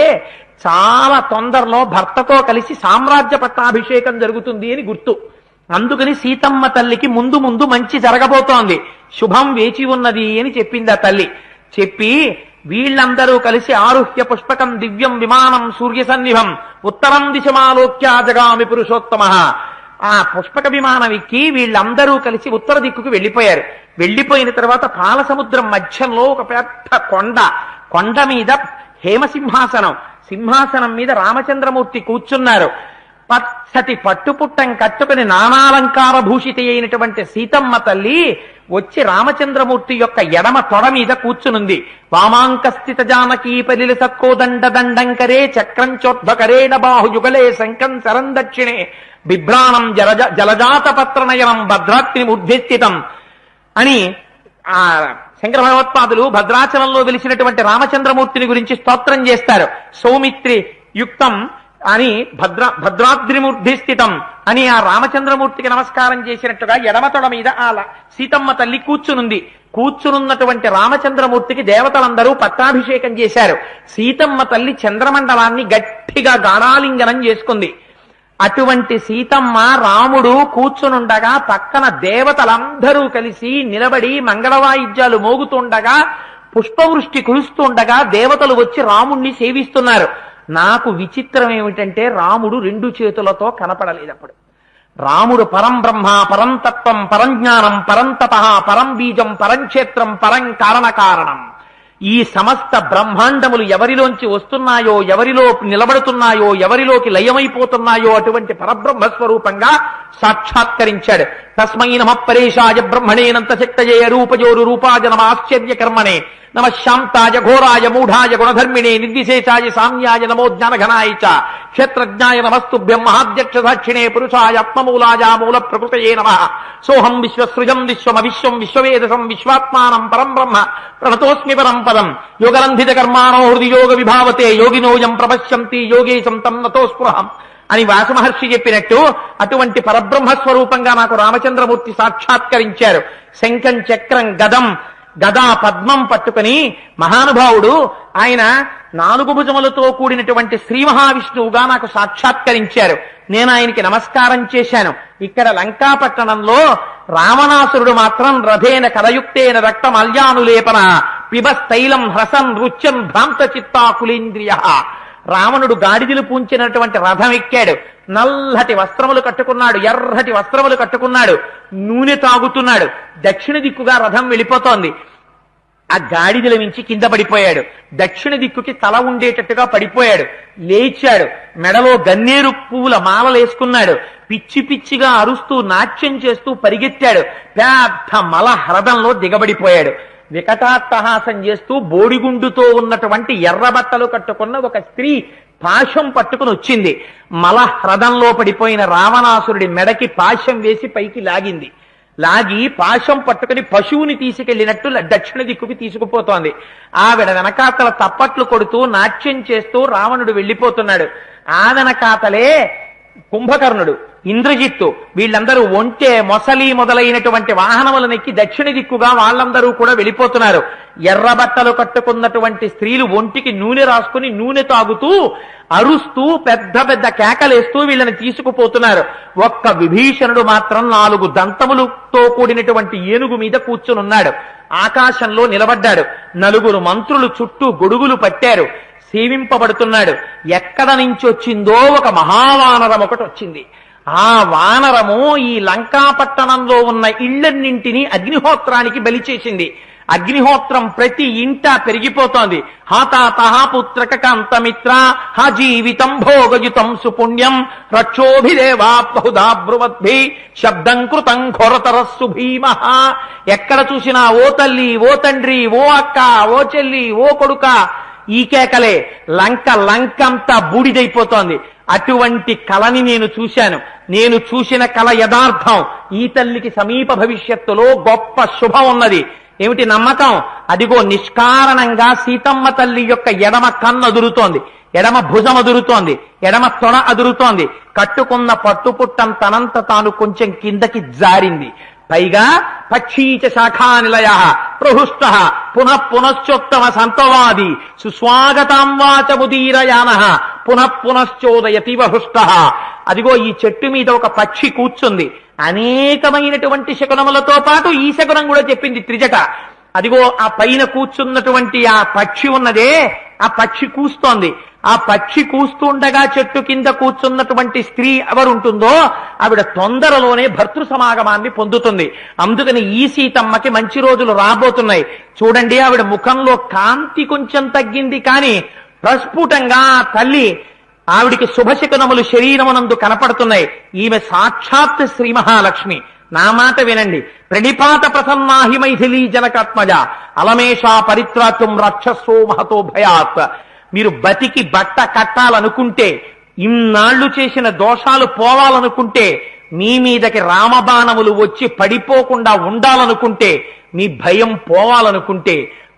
చాలా తొందరలో భర్తతో కలిసి సామ్రాజ్య పట్టాభిషేకం జరుగుతుంది అని గుర్తు. అందుకని సీతమ్మ తల్లికి ముందు ముందు మంచి జరగబోతోంది, శుభం వేచి ఉన్నది అని చెప్పింది ఆ తల్లి. చెప్పి వీళ్ళందరూ కలిసి ఆరుహ్య పుష్పకం దివ్యం విమానం సూర్య సన్నిభం ఉత్తరం దిశమాలోక్య జగామి పురుషోత్తమ. ఆ పుష్పక విమానం ఎక్కి వీళ్ళందరూ కలిసి ఉత్తర దిక్కుకు వెళ్ళిపోయారు. వెళ్ళిపోయిన తర్వాత పాలసముద్రం మధ్యంలో ఒక పెద్ద కొండ మీద హేమసింహాసనం, సింహాసనం మీద రామచంద్రమూర్తి కూర్చున్నారు. పచ్చటి పట్టుపుట్టం కట్టుకుని నానాలంకార భూషిత అయినటువంటి సీతమ్మ తల్లి వచ్చి రామచంద్రమూర్తి యొక్క ఎడమ తొడ మీద కూర్చునుంది. వామాంకస్థిత జానకీ పరిలి సక్కోదండ దండంకరే చక్రం చోర్ధకరేణ బాహుయుగలే శంఖం శరం దక్షిణే బిభ్రాణం జలజాత పత్రనయనం భద్రాత్రి ఉద్ధిస్థితం అని ఆ శంకర భగవత్పాదులు భద్రాచలంలో వెలిసినటువంటి రామచంద్రమూర్తిని గురించి స్తోత్రం చేస్తారు. సౌమిత్రి యుక్తం అని భద్రాద్రిమూర్ధి స్థితం అని ఆ రామచంద్రమూర్తికి నమస్కారం చేసినట్టుగా ఎడమతొడ మీద ఆ సీతమ్మ తల్లి కూర్చునుంది. కూర్చునున్నటువంటి రామచంద్రమూర్తికి దేవతలందరూ పట్టాభిషేకం చేశారు. సీతమ్మ తల్లి చంద్రమండలాన్ని గట్టిగా గాఢాలింగనం చేసుకుంది. అటువంటి సీతమ్మ రాముడు కూర్చునుండగా పక్కన దేవతలందరూ కలిసి నిలబడి మంగళవాయిద్యాలు మోగుతుండగా పుష్పవృష్టి కురుస్తుండగా దేవతలు వచ్చి రాముణ్ణి సేవిస్తున్నారు. నాకు విచిత్రం ఏమిటంటే రాముడు రెండు చేతులతో కనపడలేదప్పుడు. రాముడు పరం బ్రహ్మ, పరం తత్వం, పరంజ్ఞానం, పరంతప, పరం బీజం, పరంక్షేత్రం, పరం కారణ కారణం. ఈ సమస్త బ్రహ్మాండములు ఎవరిలోంచి వస్తున్నాయో, ఎవరిలో నిలబడుతున్నాయో, ఎవరిలోకి లయమైపోతున్నాయో అటువంటి పరబ్రహ్మ స్వరూపంగా సాక్షాత్కరించాడు. తస్మై నమః పరేశాయ బ్రహ్మణేనంత శక్తయే రూపజోరు రూపాయ నమ ఆశ్చర్య కర్మణే నమ శాంతాయ ఘోరాయ మూఢాయ గుణధర్మిణే నిర్విశేషాయ సామ్యాయ నమో జ్ఞానఘనాయ చ క్షేత్రజ్ఞాయ నమస్తుభ్యం మహాధ్యక్ష సాక్షిణే పురుషాయ ఆత్మమూలాయ మూల ప్రకృతయే నమః. సోహం విశ్వసృజం విశ్వమవిశ్వం విశ్వవేదసం విశ్వాత్మానం పరం బ్రహ్మ ప్రణతోస్మి పరం పదం. యోగరంధిత కర్మాణో హృది యోగ విభావతే యోగినోయం ప్రపశ్యంతి యోగేశం తం నతో స్పృహం అని వ్యాసమహర్షి చెప్పినట్టు అటువంటి పరబ్రహ్మ స్వరూపంగా నాకు రామచంద్రమూర్తి సాక్షాత్కరించారు. శంఖం చక్రం గదా పద్మం పట్టుకుని మహానుభావుడు ఆయన 4 భుజములతో కూడినటువంటి శ్రీ మహావిష్ణువుగా నాకు సాక్షాత్కరించారు. నేను ఆయనకి నమస్కారం చేశాను. ఇక్కడ లంకాపట్టణంలో రావణాసురుడు మాత్రం రథేన కలయుక్తేన రక్తమల్యానులేపన పిబస్తైలం హ్రసన్ రుచ్యన్ భ్రాంత చిత్తాకులేంద్రియ. రావణుడు గాడిదలు పూంచినటువంటి రథం ఎక్కాడు. నల్లటి వస్త్రములు కట్టుకున్నాడు, ఎర్రటి వస్త్రములు కట్టుకున్నాడు, నూనె తాగుతున్నాడు. దక్షిణ దిక్కుగా రథం వెళ్ళిపోతోంది. ఆ గాడిదల నుంచి కింద పడిపోయాడు. దక్షిణ దిక్కుకి తల ఉండేటట్టుగా పడిపోయాడు. లేచాడు, మెడలో గన్నేరు పువ్వుల మాలలేసుకున్నాడు. పిచ్చి పిచ్చిగా అరుస్తూ నాట్యం చేస్తూ పరిగెత్తాడు. పెద్ద మల హ్రదంలో దిగబడిపోయాడు. వికటాట్టహాసం చేస్తూ బోడిగుండుతో ఉన్నటువంటి ఎర్రబట్టలు కట్టుకున్న ఒక స్త్రీ పాశం పట్టుకుని వచ్చింది. మల హ్రదంలో పడిపోయిన రావణాసురుడి మెడకి పాశం వేసి పైకి లాగి పాశం పట్టుకుని పశువుని తీసుకెళ్లినట్టు దక్షిణ దిక్కుకి తీసుకుపోతోంది. ఆవిడ వెనకాతల తప్పట్లు కొడుతూ నాట్యం చేస్తూ రావణుడు వెళ్ళిపోతున్నాడు. ఆ వెనకాతలే కుంభకర్ణుడు, ఇంద్రజిత్తు వీళ్ళందరూ ఒంటె, మొసలి మొదలైనటువంటి వాహనములనెక్కి దక్షిణ దిక్కుగా వాళ్ళందరూ కూడా వెళ్ళిపోతున్నారు. ఎర్రబట్టలు కట్టుకున్నటువంటి స్త్రీలు ఒంటికి నూనె రాసుకుని నూనె తాగుతూ అరుస్తూ పెద్ద పెద్ద కేకలేస్తూ వీళ్ళని తీసుకుపోతున్నారు. ఒక్క విభీషణుడు మాత్రం 4 దంతములతో కూడినటువంటి ఏనుగు మీద కూర్చునున్నాడు. ఆకాశంలో నిలబడ్డాడు. 4 మంత్రులు చుట్టూ గొడుగులు పట్టారు, సేవింపబడుతున్నాడు. ఎక్కడ నుంచి వచ్చిందో ఒక మహావానరం ఒకటి వచ్చింది. ఆ వానరము ఈ లంకాపట్టణంలో ఉన్న ఇళ్లన్నింటినీ అగ్నిహోత్రానికి బలి చేసింది. అగ్నిహోత్రం ప్రతి ఇంట పెరిగిపోతోంది. హాతాతహ పుత్రక కాంతమిత్ర హ జీవితం భోగయుతం సుపుణ్యం రక్షోభిదేవా బహుధా బ్రువద్భి శబ్దం కృతం ఘోరతరస్సు భీమ. ఎక్కడ చూసినా ఓ తల్లి, ఓ తండ్రి, ఓ అక్క, ఓ చెల్లి, ఓ కొడుక, ఈ కేకలే. లంకంతా బూడిదైపోతోంది. అటువంటి కళని నేను చూశాను. నేను చూసిన కళ యథార్థం. ఈ తల్లికి సమీప భవిష్యత్తులో గొప్ప శుభం ఉన్నది. ఏమిటి నమ్మకం? అదిగో నిష్కారణంగా సీతమ్మ తల్లి యొక్క ఎడమ కన్ను అదురుతోంది, ఎడమ భుజం అదురుతోంది, ఎడమ తొడ అదురుతోంది. కట్టుకున్న పట్టుపుట్టం తనంత తాను కొంచెం కిందకి జారింది. పైగా పక్షీచ శాఖానిలయ ప్రహృష్ట పునఃపునశ్చోత్తమ సంతవాది సుస్వాగతాం వాచముదీరయాన పునఃపునశ్చోదయతివ హృష్ట. అదిగో ఈ చెట్టు మీద ఒక పక్షి కూర్చుంది. అనేకమైనటువంటి శకునములతో పాటు ఈ శకునం కూడా చెప్పింది త్రిజట. అదిగో ఆ పైన కూర్చున్నటువంటి ఆ పక్షి ఉన్నదే, ఆ పక్షి కూస్తోంది. ఆ పక్షి కూస్తుండగా చెట్టు కింద కూర్చున్నటువంటి స్త్రీ ఎవరుంటుందో ఆవిడ తొందరలోనే భర్తృ సమాగమాన్ని పొందుతుంది. అందుకని ఈ సీతమ్మకి మంచి రోజులు రాబోతున్నాయి. చూడండి, ఆవిడ ముఖంలో కాంతి కొంచెం తగ్గింది, కానీ ప్రస్ఫుటంగా ఆ తల్లి ఆవిడికి శుభశకునములు శరీరమునందు కనపడుతున్నాయి. ఈమె సాక్షాత్ శ్రీ మహాలక్ష్మి. నా మాట వినండి. ప్రణిపాత ప్రసన్నాహి మైథిలీ జనకాత్మజ అలమేషా పరిత్రాతుం రక్షస్సో మహతో భయాత్. మీరు బతికి బట్ట కట్టాలనుకుంటే, ఇన్నాళ్లు చేసిన దోషాలు పోవాలనుకుంటే, మీ మీదకి రామబాణములు వచ్చి పడిపోకుండా ఉండాలనుకుంటే, మీ భయం పోవాలనుకుంటే,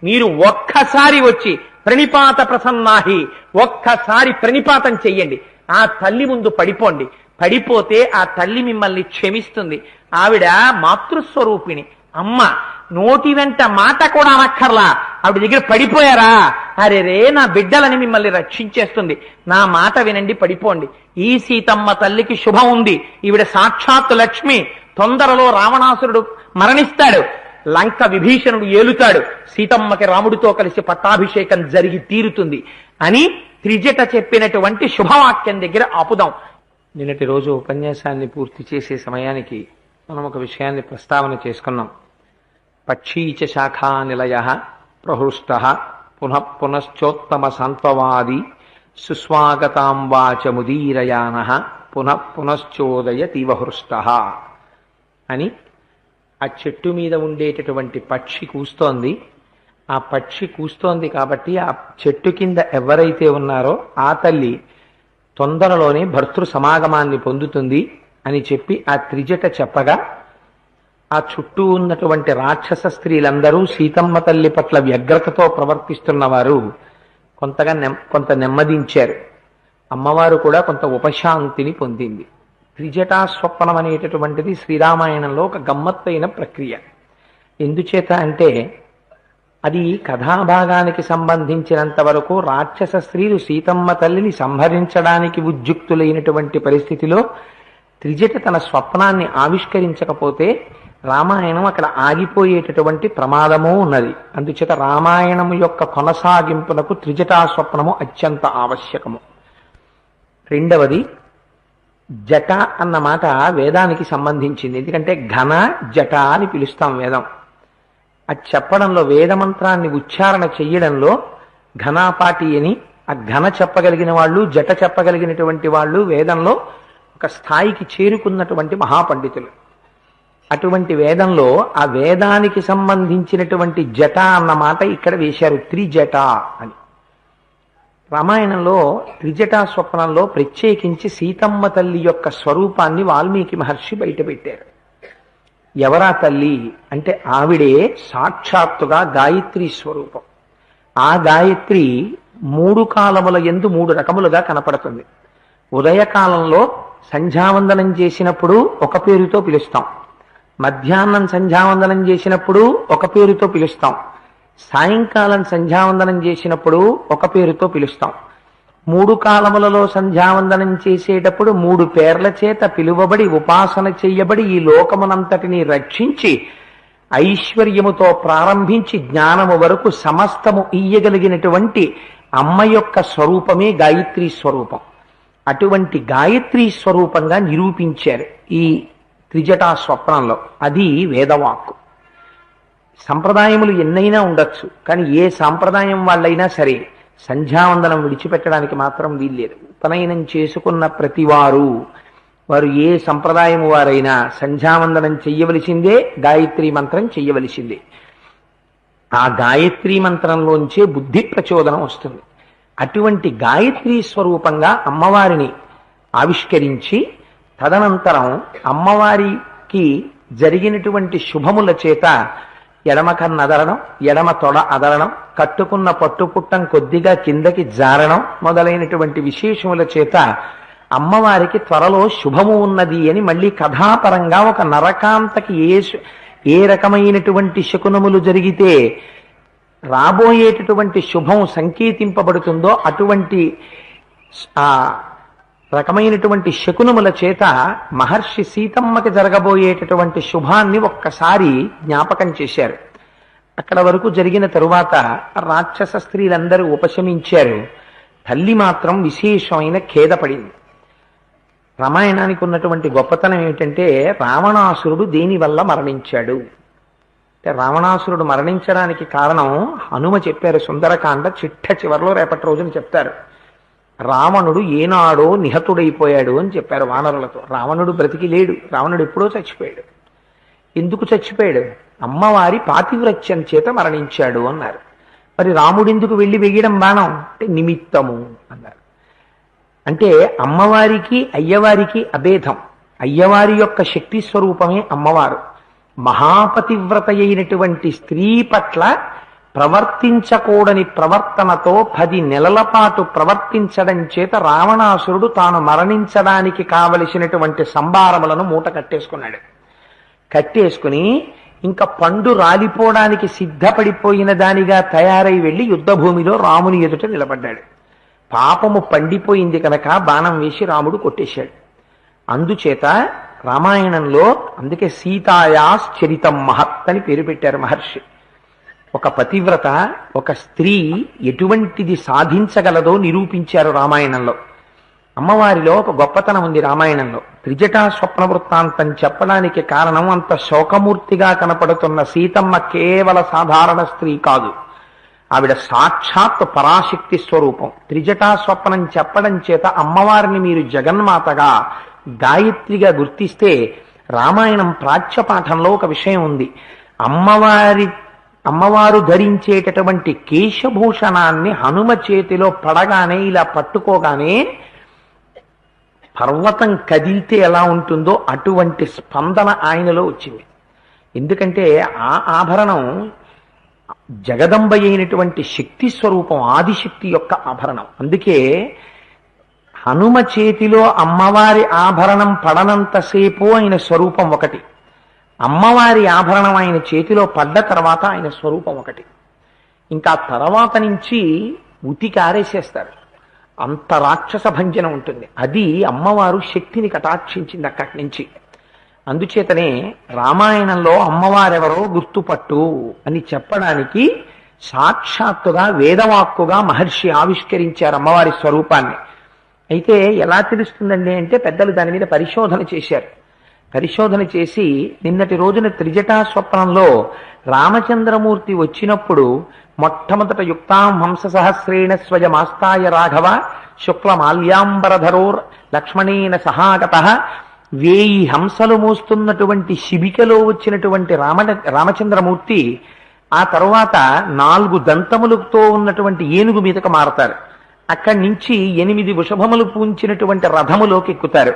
మీరు ఒక్కసారి వచ్చి ప్రణిపాత ప్రసన్నాహి ఒక్కసారి ప్రణిపాతం చెయ్యండి. ఆ తల్లి ముందు పడిపోండి. పడిపోతే ఆ తల్లి మిమ్మల్ని క్షమిస్తుంది. ఆవిడ మాతృస్వరూపిణి, అమ్మ. నోటి వెంట మాట కూడా అనక్కర్లా. ఆవిడ దగ్గర పడిపోయారా, అరే రే నా బిడ్డలని మిమ్మల్ని రక్షించేస్తుంది. నా మాట వినండి, పడిపోండి. ఈ సీతమ్మ తల్లికి శుభం ఉంది. ఈవిడ సాక్షాత్తు లక్ష్మి. తొందరలో రావణాసురుడు మరణిస్తాడు, లంక విభీషణుడు ఏలుతాడు, సీతమ్మకి రాముడితో కలిసి పట్టాభిషేకం జరిగి తీరుతుంది అని త్రిజట చెప్పినటువంటి శుభవాక్యం దగ్గర ఆపుదాం. నిన్నటి రోజు ఉపన్యాసాన్ని పూర్తి చేసే సమయానికి మనం ఒక విషయాన్ని ప్రస్తావన చేసుకున్నాం. పక్షీచ శాఖా నిలయ ప్రహృష్ట పునఃపునశ్చోత్తమ సంత్వవాది సుస్వాగతాం వాచముదీరయాన పునఃపునశ్చోదయతివ హృష్ట అని ఆ చెట్టు మీద ఉండేటటువంటి పక్షి కూస్తోంది. ఆ పక్షి కూస్తోంది కాబట్టి ఆ చెట్టు కింద ఎవరైతే ఉన్నారో ఆ తల్లి తొందరలోనే భర్తృ సమాగమాన్ని పొందుతుంది అని చెప్పి ఆ త్రిజట చెప్పగా, ఆ చుట్టూ ఉన్నటువంటి రాక్షస స్త్రీలందరూ సీతమ్మ తల్లి పట్ల వ్యగ్రతతో ప్రవర్తిస్తున్నవారు కొంత నెమ్మదించారు. అమ్మవారు కూడా కొంత ఉపశాంతిని పొందింది. త్రిజటా స్వప్నం అనేటటువంటిది శ్రీరామాయణంలో ఒక గమ్మత్తైన ప్రక్రియ. ఎందుచేత అంటే అది కథాభాగానికి సంబంధించినంత వరకు రాక్షస స్త్రీలు సీతమ్మ తల్లిని సంహరించడానికి ఉద్యుక్తులైనటువంటి పరిస్థితిలో త్రిజట తన స్వప్నాన్ని ఆవిష్కరించకపోతే రామాయణం అక్కడ ఆగిపోయేటటువంటి ప్రమాదము ఉన్నది. అందుచేత రామాయణము యొక్క కొనసాగింపునకు త్రిజటా స్వప్నము అత్యంత ఆవశ్యకము. రెండవది, జట అన్న మాట వేదానికి సంబంధించింది. ఎందుకంటే ఘన జట అని పిలుస్తాం వేదం. అది చెప్పడంలో, వేదమంత్రాన్ని ఉచ్చారణ చెయ్యడంలో ఘనాపాటి అని, ఆ ఘన చెప్పగలిగిన వాళ్ళు, జట చెప్పగలిగినటువంటి వాళ్ళు వేదంలో ఒక స్థాయికి చేరుకున్నటువంటి మహాపండితులు. అటువంటి వేదంలో ఆ వేదానికి సంబంధించినటువంటి జట అన్న మాట ఇక్కడ వేశారు, త్రిజట అని. రామాయణంలో త్రిజటా స్వప్నంలో ప్రత్యేకించి సీతమ్మ తల్లి యొక్క స్వరూపాన్ని వాల్మీకి మహర్షి బయటపెట్టారు. ఎవరా తల్లి అంటే ఆవిడే సాక్షాత్తుగా గాయత్రి స్వరూపం. ఆ గాయత్రి 3 కాలముల యందు 3 రకములుగా కనపడుతుంది. ఉదయకాలంలో సంధ్యావందనం చేసినప్పుడు ఒక పేరుతో పిలుస్తాం, మధ్యాహ్నం సంధ్యావందనం చేసినప్పుడు ఒక పేరుతో పిలుస్తాం, సాయంకాలం సంధ్యావందనం చేసినప్పుడు ఒక పేరుతో పిలుస్తాం. 3 కాలములలో సంధ్యావందనం చేసేటప్పుడు 3 పేర్ల చేత పిలువబడి ఉపాసన చెయ్యబడి ఈ లోకమునంతటిని రక్షించి ఐశ్వర్యముతో ప్రారంభించి జ్ఞానము వరకు సమస్తము ఇయ్యగలిగినటువంటి అమ్మ యొక్క స్వరూపమే గాయత్రీ స్వరూపం. అటువంటి గాయత్రీ స్వరూపంగా నిరూపించారు ఈ త్రిజటా స్వప్నంలో. అది వేదవాక్కు. సంప్రదాయములు ఎన్నైనా ఉండొచ్చు, కానీ ఏ సాంప్రదాయం వాళ్ళైనా సరే సంధ్యావందనం విడిచిపెట్టడానికి మాత్రం వీల్లేదు. ఉపనయనం చేసుకున్న ప్రతివారు, వారు ఏ సంప్రదాయము వారైనా సంధ్యావందనం చెయ్యవలసిందే, గాయత్రీ మంత్రం చెయ్యవలసిందే. ఆ గాయత్రీ మంత్రంలోంచే బుద్ధి ప్రచోదనం వస్తుంది. అటువంటి గాయత్రీ స్వరూపంగా అమ్మవారిని ఆవిష్కరించి తదనంతరం అమ్మవారికి జరిగినటువంటి శుభముల చేత ఎడమ కన్ను అదలడం, ఎడమ తొడ అదలడం, కట్టుకున్న పట్టుపుట్టం కొద్దిగా కిందకి జారడం మొదలైనటువంటి విశేషముల చేత అమ్మవారికి త్వరలో శుభము ఉన్నది అని మళ్ళీ కథాపరంగా ఒక నరకాంతకి ఏ రకమైనటువంటి శకునములు జరిగితే రాబోయేటటువంటి శుభం సంకేతింపబడుతుందో అటువంటి ఆ రకమైనటువంటి శకునముల చేత మహర్షి సీతమ్మకి జరగబోయేటటువంటి శుభాన్ని ఒక్కసారి జ్ఞాపకం చేశారు. అక్కడ వరకు జరిగిన తరువాత రాక్షస స్త్రీలందరూ ఉపశమించారు. తల్లి మాత్రం విశేషమైన ఖేదపడింది. రామాయణానికి ఉన్నటువంటి గొప్పతనం ఏమిటంటే రావణాసురుడు దేనివల్ల మరణించాడు అంటే రావణాసురుడు మరణించడానికి కారణం హనుమ చెప్పారు. సుందరకాండ చివరిలో రేపటి రోజున చెప్తారు. రావణుడు ఏనాడో నిహతుడైపోయాడు అని చెప్పారు వానరులతో. రావణుడు బ్రతికి లేడు, రావణుడు ఎప్పుడో చచ్చిపోయాడు. ఎందుకు చచ్చిపోయాడు? అమ్మవారి పాతివ్రత్యం చేత మరణించాడు అన్నారు. మరి రాముడు ఎందుకు వెళ్ళి వెయ్యడం బాణం అంటే నిమిత్తము అన్నారు. అంటే అమ్మవారికి అయ్యవారికి అభేదం. అయ్యవారి యొక్క శక్తి స్వరూపమే అమ్మవారు. మహాపతివ్రత అయినటువంటి స్త్రీ పట్ల ప్రవర్తించకూడని ప్రవర్తనతో 10 నెలల పాటు ప్రవర్తించడం చేత రావణాసురుడు తాను మరణించడానికి కావలసినటువంటి సంభారములను మూట కట్టేసుకున్నాడు. కట్టేసుకుని ఇంకా పండు రాలిపోవడానికి సిద్ధపడిపోయిన దానిగా తయారై వెళ్లి యుద్ధభూమిలో రాముని ఎదుట నిలబడ్డాడు. పాపము పండిపోయింది కనుక బాణం వేసి రాముడు కొట్టేశాడు. అందుచేత రామాయణంలో అందుకే సీతాయాశ్చరితం మహత్ అని పేరు పెట్టారు మహర్షి. ఒక పతివ్రత, ఒక స్త్రీ ఎటువంటిది సాధించగలదో నిరూపించారు రామాయణంలో. అమ్మవారిలో ఒక గొప్పతనం ఉంది రామాయణంలో. త్రిజటా స్వప్న వృత్తాంతం చెప్పడానికి కారణం అంత శోకమూర్తిగా కనపడుతున్న సీతమ్మ కేవల సాధారణ స్త్రీ కాదు. ఆవిడ సాక్షాత్ పరాశక్తి స్వరూపం. త్రిజటా స్వప్నం చెప్పడం చేత అమ్మవారిని మీరు జగన్మాతగా గాయత్రిగా గుర్తిస్తే రామాయణం ప్రాచ్యపాఠంలో ఒక విషయం ఉంది. అమ్మవారు ధరించేటటువంటి కేశభూషణాన్ని హనుమ చేతిలో పడగానే ఇలా పట్టుకోగానే పర్వతం కదిలితే ఎలా ఉంటుందో అటువంటి స్పందన ఆయనలో వచ్చింది. ఎందుకంటే ఆ ఆభరణం జగదంబ అయినటువంటి శక్తి స్వరూపం, ఆదిశక్తి యొక్క ఆభరణం. అందుకే హనుమ చేతిలో అమ్మవారి ఆభరణం పడనంతసేపు ఆయన స్వరూపం ఒకటి, అమ్మవారి ఆభరణం ఆయన చేతిలో పడ్డ తర్వాత ఆయన స్వరూపం ఒకటి. ఇంకా తర్వాత నుంచి ఉతికి ఆరేసేస్తారు. అంత రాక్షస భంజన ఉంటుంది. అది అమ్మవారు శక్తిని కటాక్షించింది అక్కడి నుంచి. అందుచేతనే రామాయణంలో అమ్మవారెవరో గుర్తుపట్టు అని చెప్పడానికి సాక్షాత్తుగా వేదవాక్కుగా మహర్షి ఆవిష్కరించారు అమ్మవారి స్వరూపాన్ని. అయితే ఎలా తెలుస్తుందండి అంటే పెద్దలు దాని మీద పరిశోధన చేశారు. పరిశోధన చేసి నిన్నటి రోజున త్రిజటా స్వప్నంలో రామచంద్రమూర్తి వచ్చినప్పుడు మొట్టమొదట యుక్తాం హంస సహస్రేణ స్వయమాస్తాయ రాఘవ శుక్ల మాల్యాంబరధరో లక్ష్మణేన సహాగత 1000 హంసలు మోస్తున్నటువంటి శిబికలో వచ్చినటువంటి రామచంద్రమూర్తి ఆ తరువాత 4 దంతములతో ఉన్నటువంటి ఏనుగు మీదకు మారతారు. అక్కడి నుంచి 8 వృషభములు పూంచినటువంటి రథములోకి ఎక్కుతారు.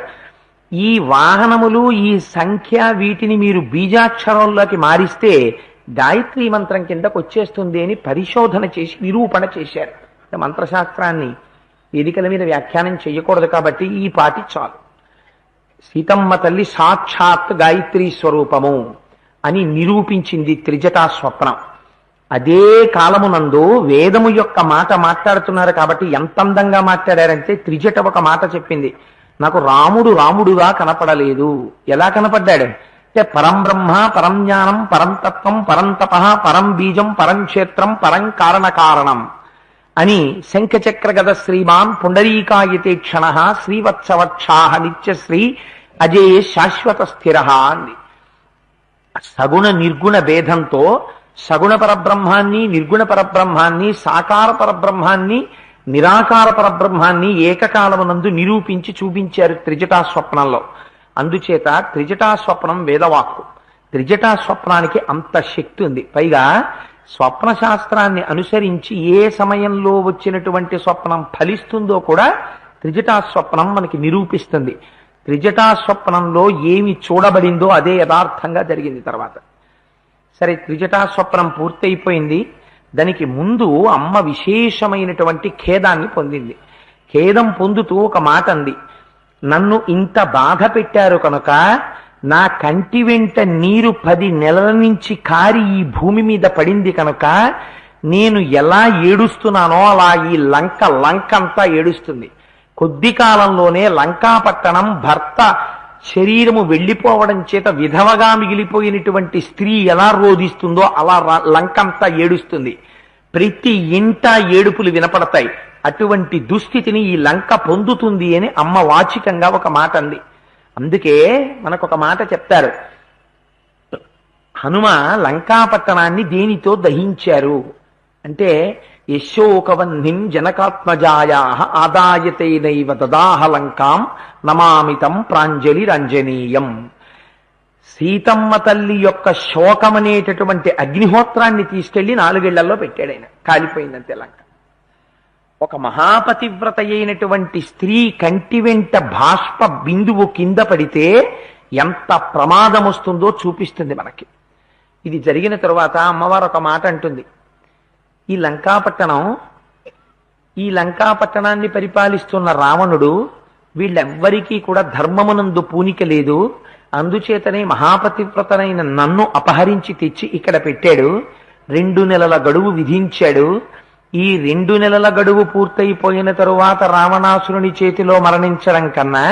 ఈ వాహనములు, ఈ సంఖ్య, వీటిని మీరు బీజాక్షరంలోకి మారిస్తే గాయత్రీ మంత్రం కిందకు వచ్చేస్తుంది అని పరిశోధన చేసి నిరూపణ చేశారు. మంత్రశాస్త్రాన్ని వేదికల మీద వ్యాఖ్యానం చేయకూడదు కాబట్టి ఈ పాటి చాలు. సీతమ్మ తల్లి సాక్షాత్ గాయత్రీ స్వరూపము అని నిరూపించింది త్రిజటా స్వప్నం. అదే కాలమునందు వేదము యొక్క మాట మాట్లాడుతున్నారు కాబట్టి ఎంత అందంగా మాట్లాడారంటే త్రిజట ఒక మాట చెప్పింది, నాకు రాముడుగా కనపడలేదు. ఎలా కనపడ్డాడు అంటే పరం బ్రహ్మ, పరం జ్ఞానం, పరం తత్వం, పరం తప, పరం బీజం, పరం క్షేత్రం, పరం కారణం అని శంఖచక్ర గద శ్రీమాన్ పుండరీకాయతే క్షణ శ్రీవత్సవక్షాహ నిత్యశ్రీ అజేయ శాశ్వత స్థిర అంది. సగుణ నిర్గుణ భేదంతో సగుణ పరబ్రహ్మాన్ని, నిర్గుణ పరబ్రహ్మాన్ని, సాకార పరబ్రహ్మాన్ని, నిరాకార పరబ్రహ్మాన్ని ఏకకాలమునందు నిరూపించి చూపించారు త్రిజటా స్వప్నంలో. అందుచేత త్రిజటా స్వప్నం వేదవాక్కు. త్రిజటా స్వప్నానికి అంత శక్తి ఉంది. పైగా స్వప్న శాస్త్రాన్ని అనుసరించి ఏ సమయంలో వచ్చినటువంటి స్వప్నం ఫలిస్తుందో కూడా త్రిజటా స్వప్నం మనకి నిరూపిస్తుంది. త్రిజటా స్వప్నంలో ఏమి చూడబడిందో అదే యథార్థంగా జరిగింది. తర్వాత సరే, త్రిజటాస్వప్నం పూర్తయిపోయింది. దానికి ముందు అమ్మ విశేషమైనటువంటి ఖేదాన్ని పొందింది. ఖేదం పొందుతూ ఒక మాట అంది, నన్ను ఇంత బాధ పెట్టారు కనుక నా కంటి వెంట నీరు 10 నెలల నుంచి కారి ఈ భూమి మీద పడింది కనుక నేను ఎలా ఏడుస్తున్నానో అలా ఈ లంకంతా ఏడుస్తుంది. కొద్ది కాలంలోనే లంకాపట్టణం భర్త శరీరము వెళ్లిపోవడం చేత విధవగా మిగిలిపోయినటువంటి స్త్రీ ఎలా రోధిస్తుందో అలా లంకంతా ఏడుస్తుంది. ప్రతి ఇంట ఏడుపులు వినపడతాయి. అటువంటి దుస్థితిని ఈ లంక పొందుతుంది అని అమ్మ వాచికంగా ఒక మాట అంది. అందుకే మనకొక మాట చెప్తారు, హనుమ లంకాపట్టణాన్ని దేనితో దహించారు అంటే, యశోకవన్నిం జనకాత్మజాయా ఆదాయతేనైవ దదాహ లంకాం నమామితం ప్రాంజలి రంజనీయం. సీతమ్మ తల్లి యొక్క శోకమనేటటువంటి అగ్నిహోత్రాన్ని తీసుకెళ్లి 4 ఏళ్లలో పెట్టాడు ఆయన. కాలిపోయిందంతే లంక. ఒక మహాపతివ్రత అయినటువంటి స్త్రీ కంటి వెంట బాష్ప బిందువు కింద పడితే ఎంత ప్రమాదం వస్తుందో చూపిస్తుంది మనకి. ఇది జరిగిన తరువాత అమ్మవారు ఒక మాట అంటుంది, ఈ లంకాపట్టణాన్ని పరిపాలిస్తున్న రావణుడు వీళ్ళెవ్వరికీ కూడా ధర్మమునందు పూనిక లేదు, అందుచేతనే మహాపతివ్రతనైన నన్ను అపహరించి తెచ్చి ఇక్కడ పెట్టాడు. 2 నెలల గడువు విధించాడు. ఈ 2 నెలల గడువు పూర్తయిపోయిన తరువాత రావణాసురుని చేతిలో మరణించడం కన్నా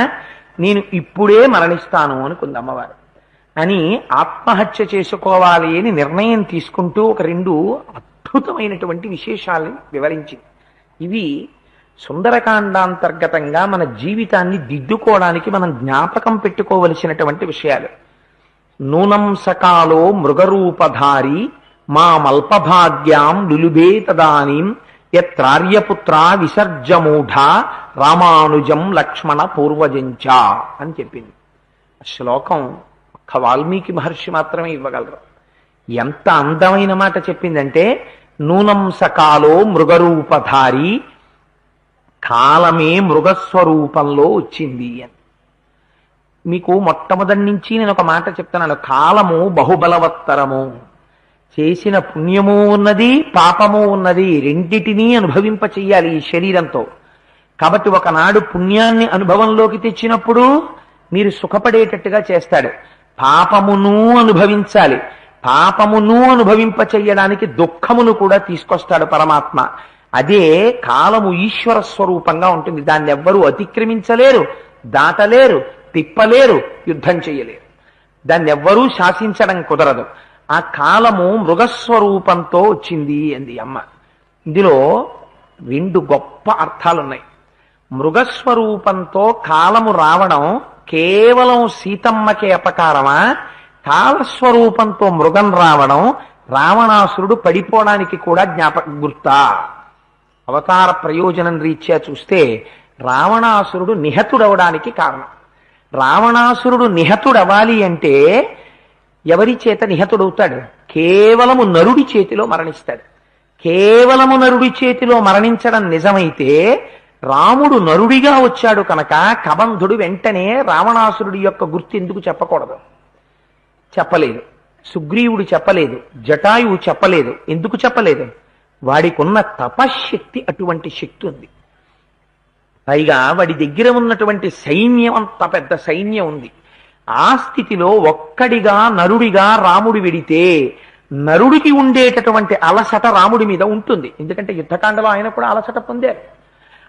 నేను ఇప్పుడే మరణిస్తాను అనుకుంది అమ్మవారు. అని ఆత్మహత్య చేసుకోవాలి అని నిర్ణయం తీసుకుంటూ ఒక 2 అద్భుతమైనటువంటి విశేషాలను వివరించింది. ఇవి సుందరకాండాంతర్గతంగా మన జీవితాన్ని దిద్దుకోవడానికి మనం జ్ఞాపకం పెట్టుకోవలసినటువంటి విషయాలు. నూనం సకాలో మృగరూపధారి మామల్పభాగ్యాం లులుబే తదానీం యత్రార్యపుత్ర విసర్జమూఢ రామానుజం లక్ష్మణ పూర్వజంచ అని చెప్పింది. శ్లోకం ఒక్క వాల్మీకి మహర్షి మాత్రమే ఇవ్వగలరు. ఎంత అందమైన మాట చెప్పిందంటే, నూనం సకాలో మృగరూపధారి, కాలమే మృగస్వరూపంలో వచ్చింది అని. మీకు మొట్టమొదటి నుంచి నేను ఒక మాట చెప్తున్నాను, కాలము బహుబలవత్తరము. చేసిన పుణ్యము ఉన్నది, పాపము ఉన్నది, రెండిటినీ అనుభవింప చెయ్యాలి ఈ శరీరంతో. కాబట్టి ఒకనాడు పుణ్యాన్ని అనుభవంలోకి తెచ్చినప్పుడు మీరు సుఖపడేటట్టుగా చేస్తాడు. పాపమును అనుభవించాలి. పాపమును అనుభవింప చెయ్యడానికి దుఃఖమును కూడా తీసుకొస్తాడు పరమాత్మ. అదే కాలము ఈశ్వర స్వరూపంగా ఉంటుంది. దాన్ని ఎవ్వరూ అతిక్రమించలేరు, దాటలేరు, తిప్పలేరు, యుద్ధం చెయ్యలేరు. దాన్ని ఎవ్వరూ శాసించడం కుదరదు. ఆ కాలము మృగస్వరూపంతో వచ్చింది అంది అమ్మ. ఇందులో 2 గొప్ప అర్థాలున్నాయి. మృగస్వరూపంతో కాలము రావడం కేవలం సీతమ్మకే అపకారమా? కాలస్వరూపంతో మృగం రావడం రావణాసురుడు పడిపోవడానికి కూడా గుర్తా? అవతార ప్రయోజనం రీత్యా చూస్తే రావణాసురుడు నిహతుడవడానికి కారణం. రావణాసురుడు నిహతుడవాలి అంటే ఎవరి చేత నిహతుడవుతాడు? కేవలము నరుడి చేతిలో మరణిస్తాడు. కేవలము నరుడి చేతిలో మరణించడం నిజమైతే రాముడు నరుడిగా వచ్చాడు కనుక కబంధుడు వెంటనే రావణాసురుడి యొక్క గుర్తు ఎందుకు చెప్పకూడదు? చెప్పలేదు. సుగ్రీవుడు చెప్పలేదు, జటాయువు చెప్పలేదు. ఎందుకు చెప్పలేదు? వాడికి ఉన్న తపశ్శక్తి అటువంటి శక్తి ఉంది. పైగా వాడి దగ్గర ఉన్నటువంటి సైన్యం, అంత పెద్ద సైన్యం ఉంది. ఆ స్థితిలో ఒక్కడిగా నరుడిగా రాముడు వెడితే నరుడికి ఉండేటటువంటి అలసట రాముడి మీద ఉంటుంది. ఎందుకంటే యుద్ధకాండలో ఆయన కూడా అలసట పొందారు.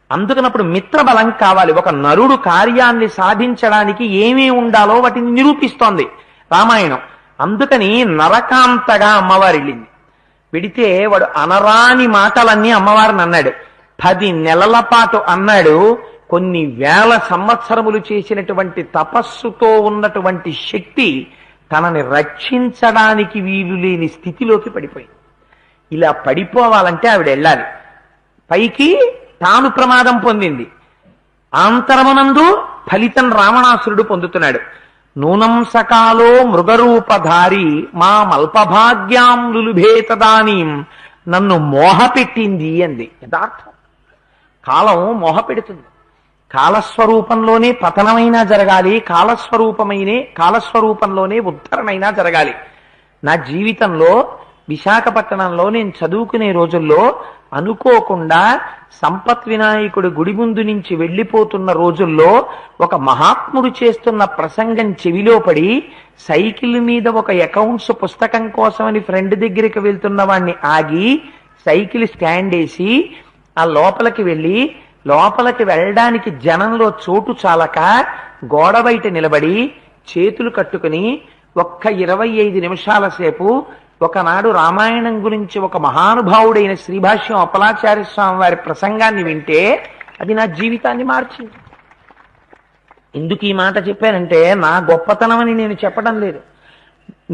అందుకనప్పుడు మిత్రబలం కావాలి. ఒక నరుడు కార్యాన్ని సాధించడానికి ఏమీ ఉండాలో వాటిని నిరూపిస్తోంది రామాయణం. అందుకని నరకాంతగా అమ్మవారు వెళ్ళింది. వెడితే వాడు అనరాని మాటలన్నీ అమ్మవారిని అన్నాడు. 10 నెలల పాటు అన్నాడు. కొన్ని వేల సంవత్సరములు చేసినటువంటి తపస్సుతో ఉన్నటువంటి శక్తి తనని రక్షించడానికి వీలు లేని స్థితిలోకి పడిపోయింది. ఇలా పడిపోవాలంటే ఆవిడ వెళ్ళాలి. పైకి తాను ప్రమాదం పొందింది, ఆంతరమునందు ఫలితం రావణాసురుడు పొందుతున్నాడు. నూనం సకాలో మృగరూపధారి మా మల్పభాగ్యాం లులుభే తదానీం, నన్ను మోహపెట్టింది అంది. యథార్థం, కాలం మోహపెడుతుంది. కాలస్వరూపంలోనే పతనమైనా జరగాలి, కాలస్వరూపంలోనే ఉద్ధరణైనా జరగాలి. నా జీవితంలో విశాఖపట్నంలో నేను చదువుకునే రోజుల్లో అనుకోకుండా సంపత్ వినాయకుడి గుడి ముందు నుంచి వెళ్ళిపోతున్న రోజుల్లో ఒక మహాత్ముడు చేస్తున్న ప్రసంగం చెవిలో పడి సైకిల్ మీద ఒక అకౌంట్స్ పుస్తకం కోసమని ఫ్రెండ్ దగ్గరికి వెళ్తున్న వాడిని ఆగి సైకిల్ స్టాండ్ వేసి ఆ లోపలికి వెళ్ళడానికి జనంలో చోటు చాలక గోడ బయట నిలబడి చేతులు కట్టుకుని ఒక్క 25 నిమిషాల సేపు ఒకనాడు రామాయణం గురించి ఒక మహానుభావుడైన శ్రీభాష్యం అప్పలాచార్య స్వామి వారి ప్రసంగాన్ని వింటే అది నా జీవితాన్ని మార్చింది. ఎందుకు ఈ మాట చెప్పానంటే నా గొప్పతనం అని నేను చెప్పడం లేదు.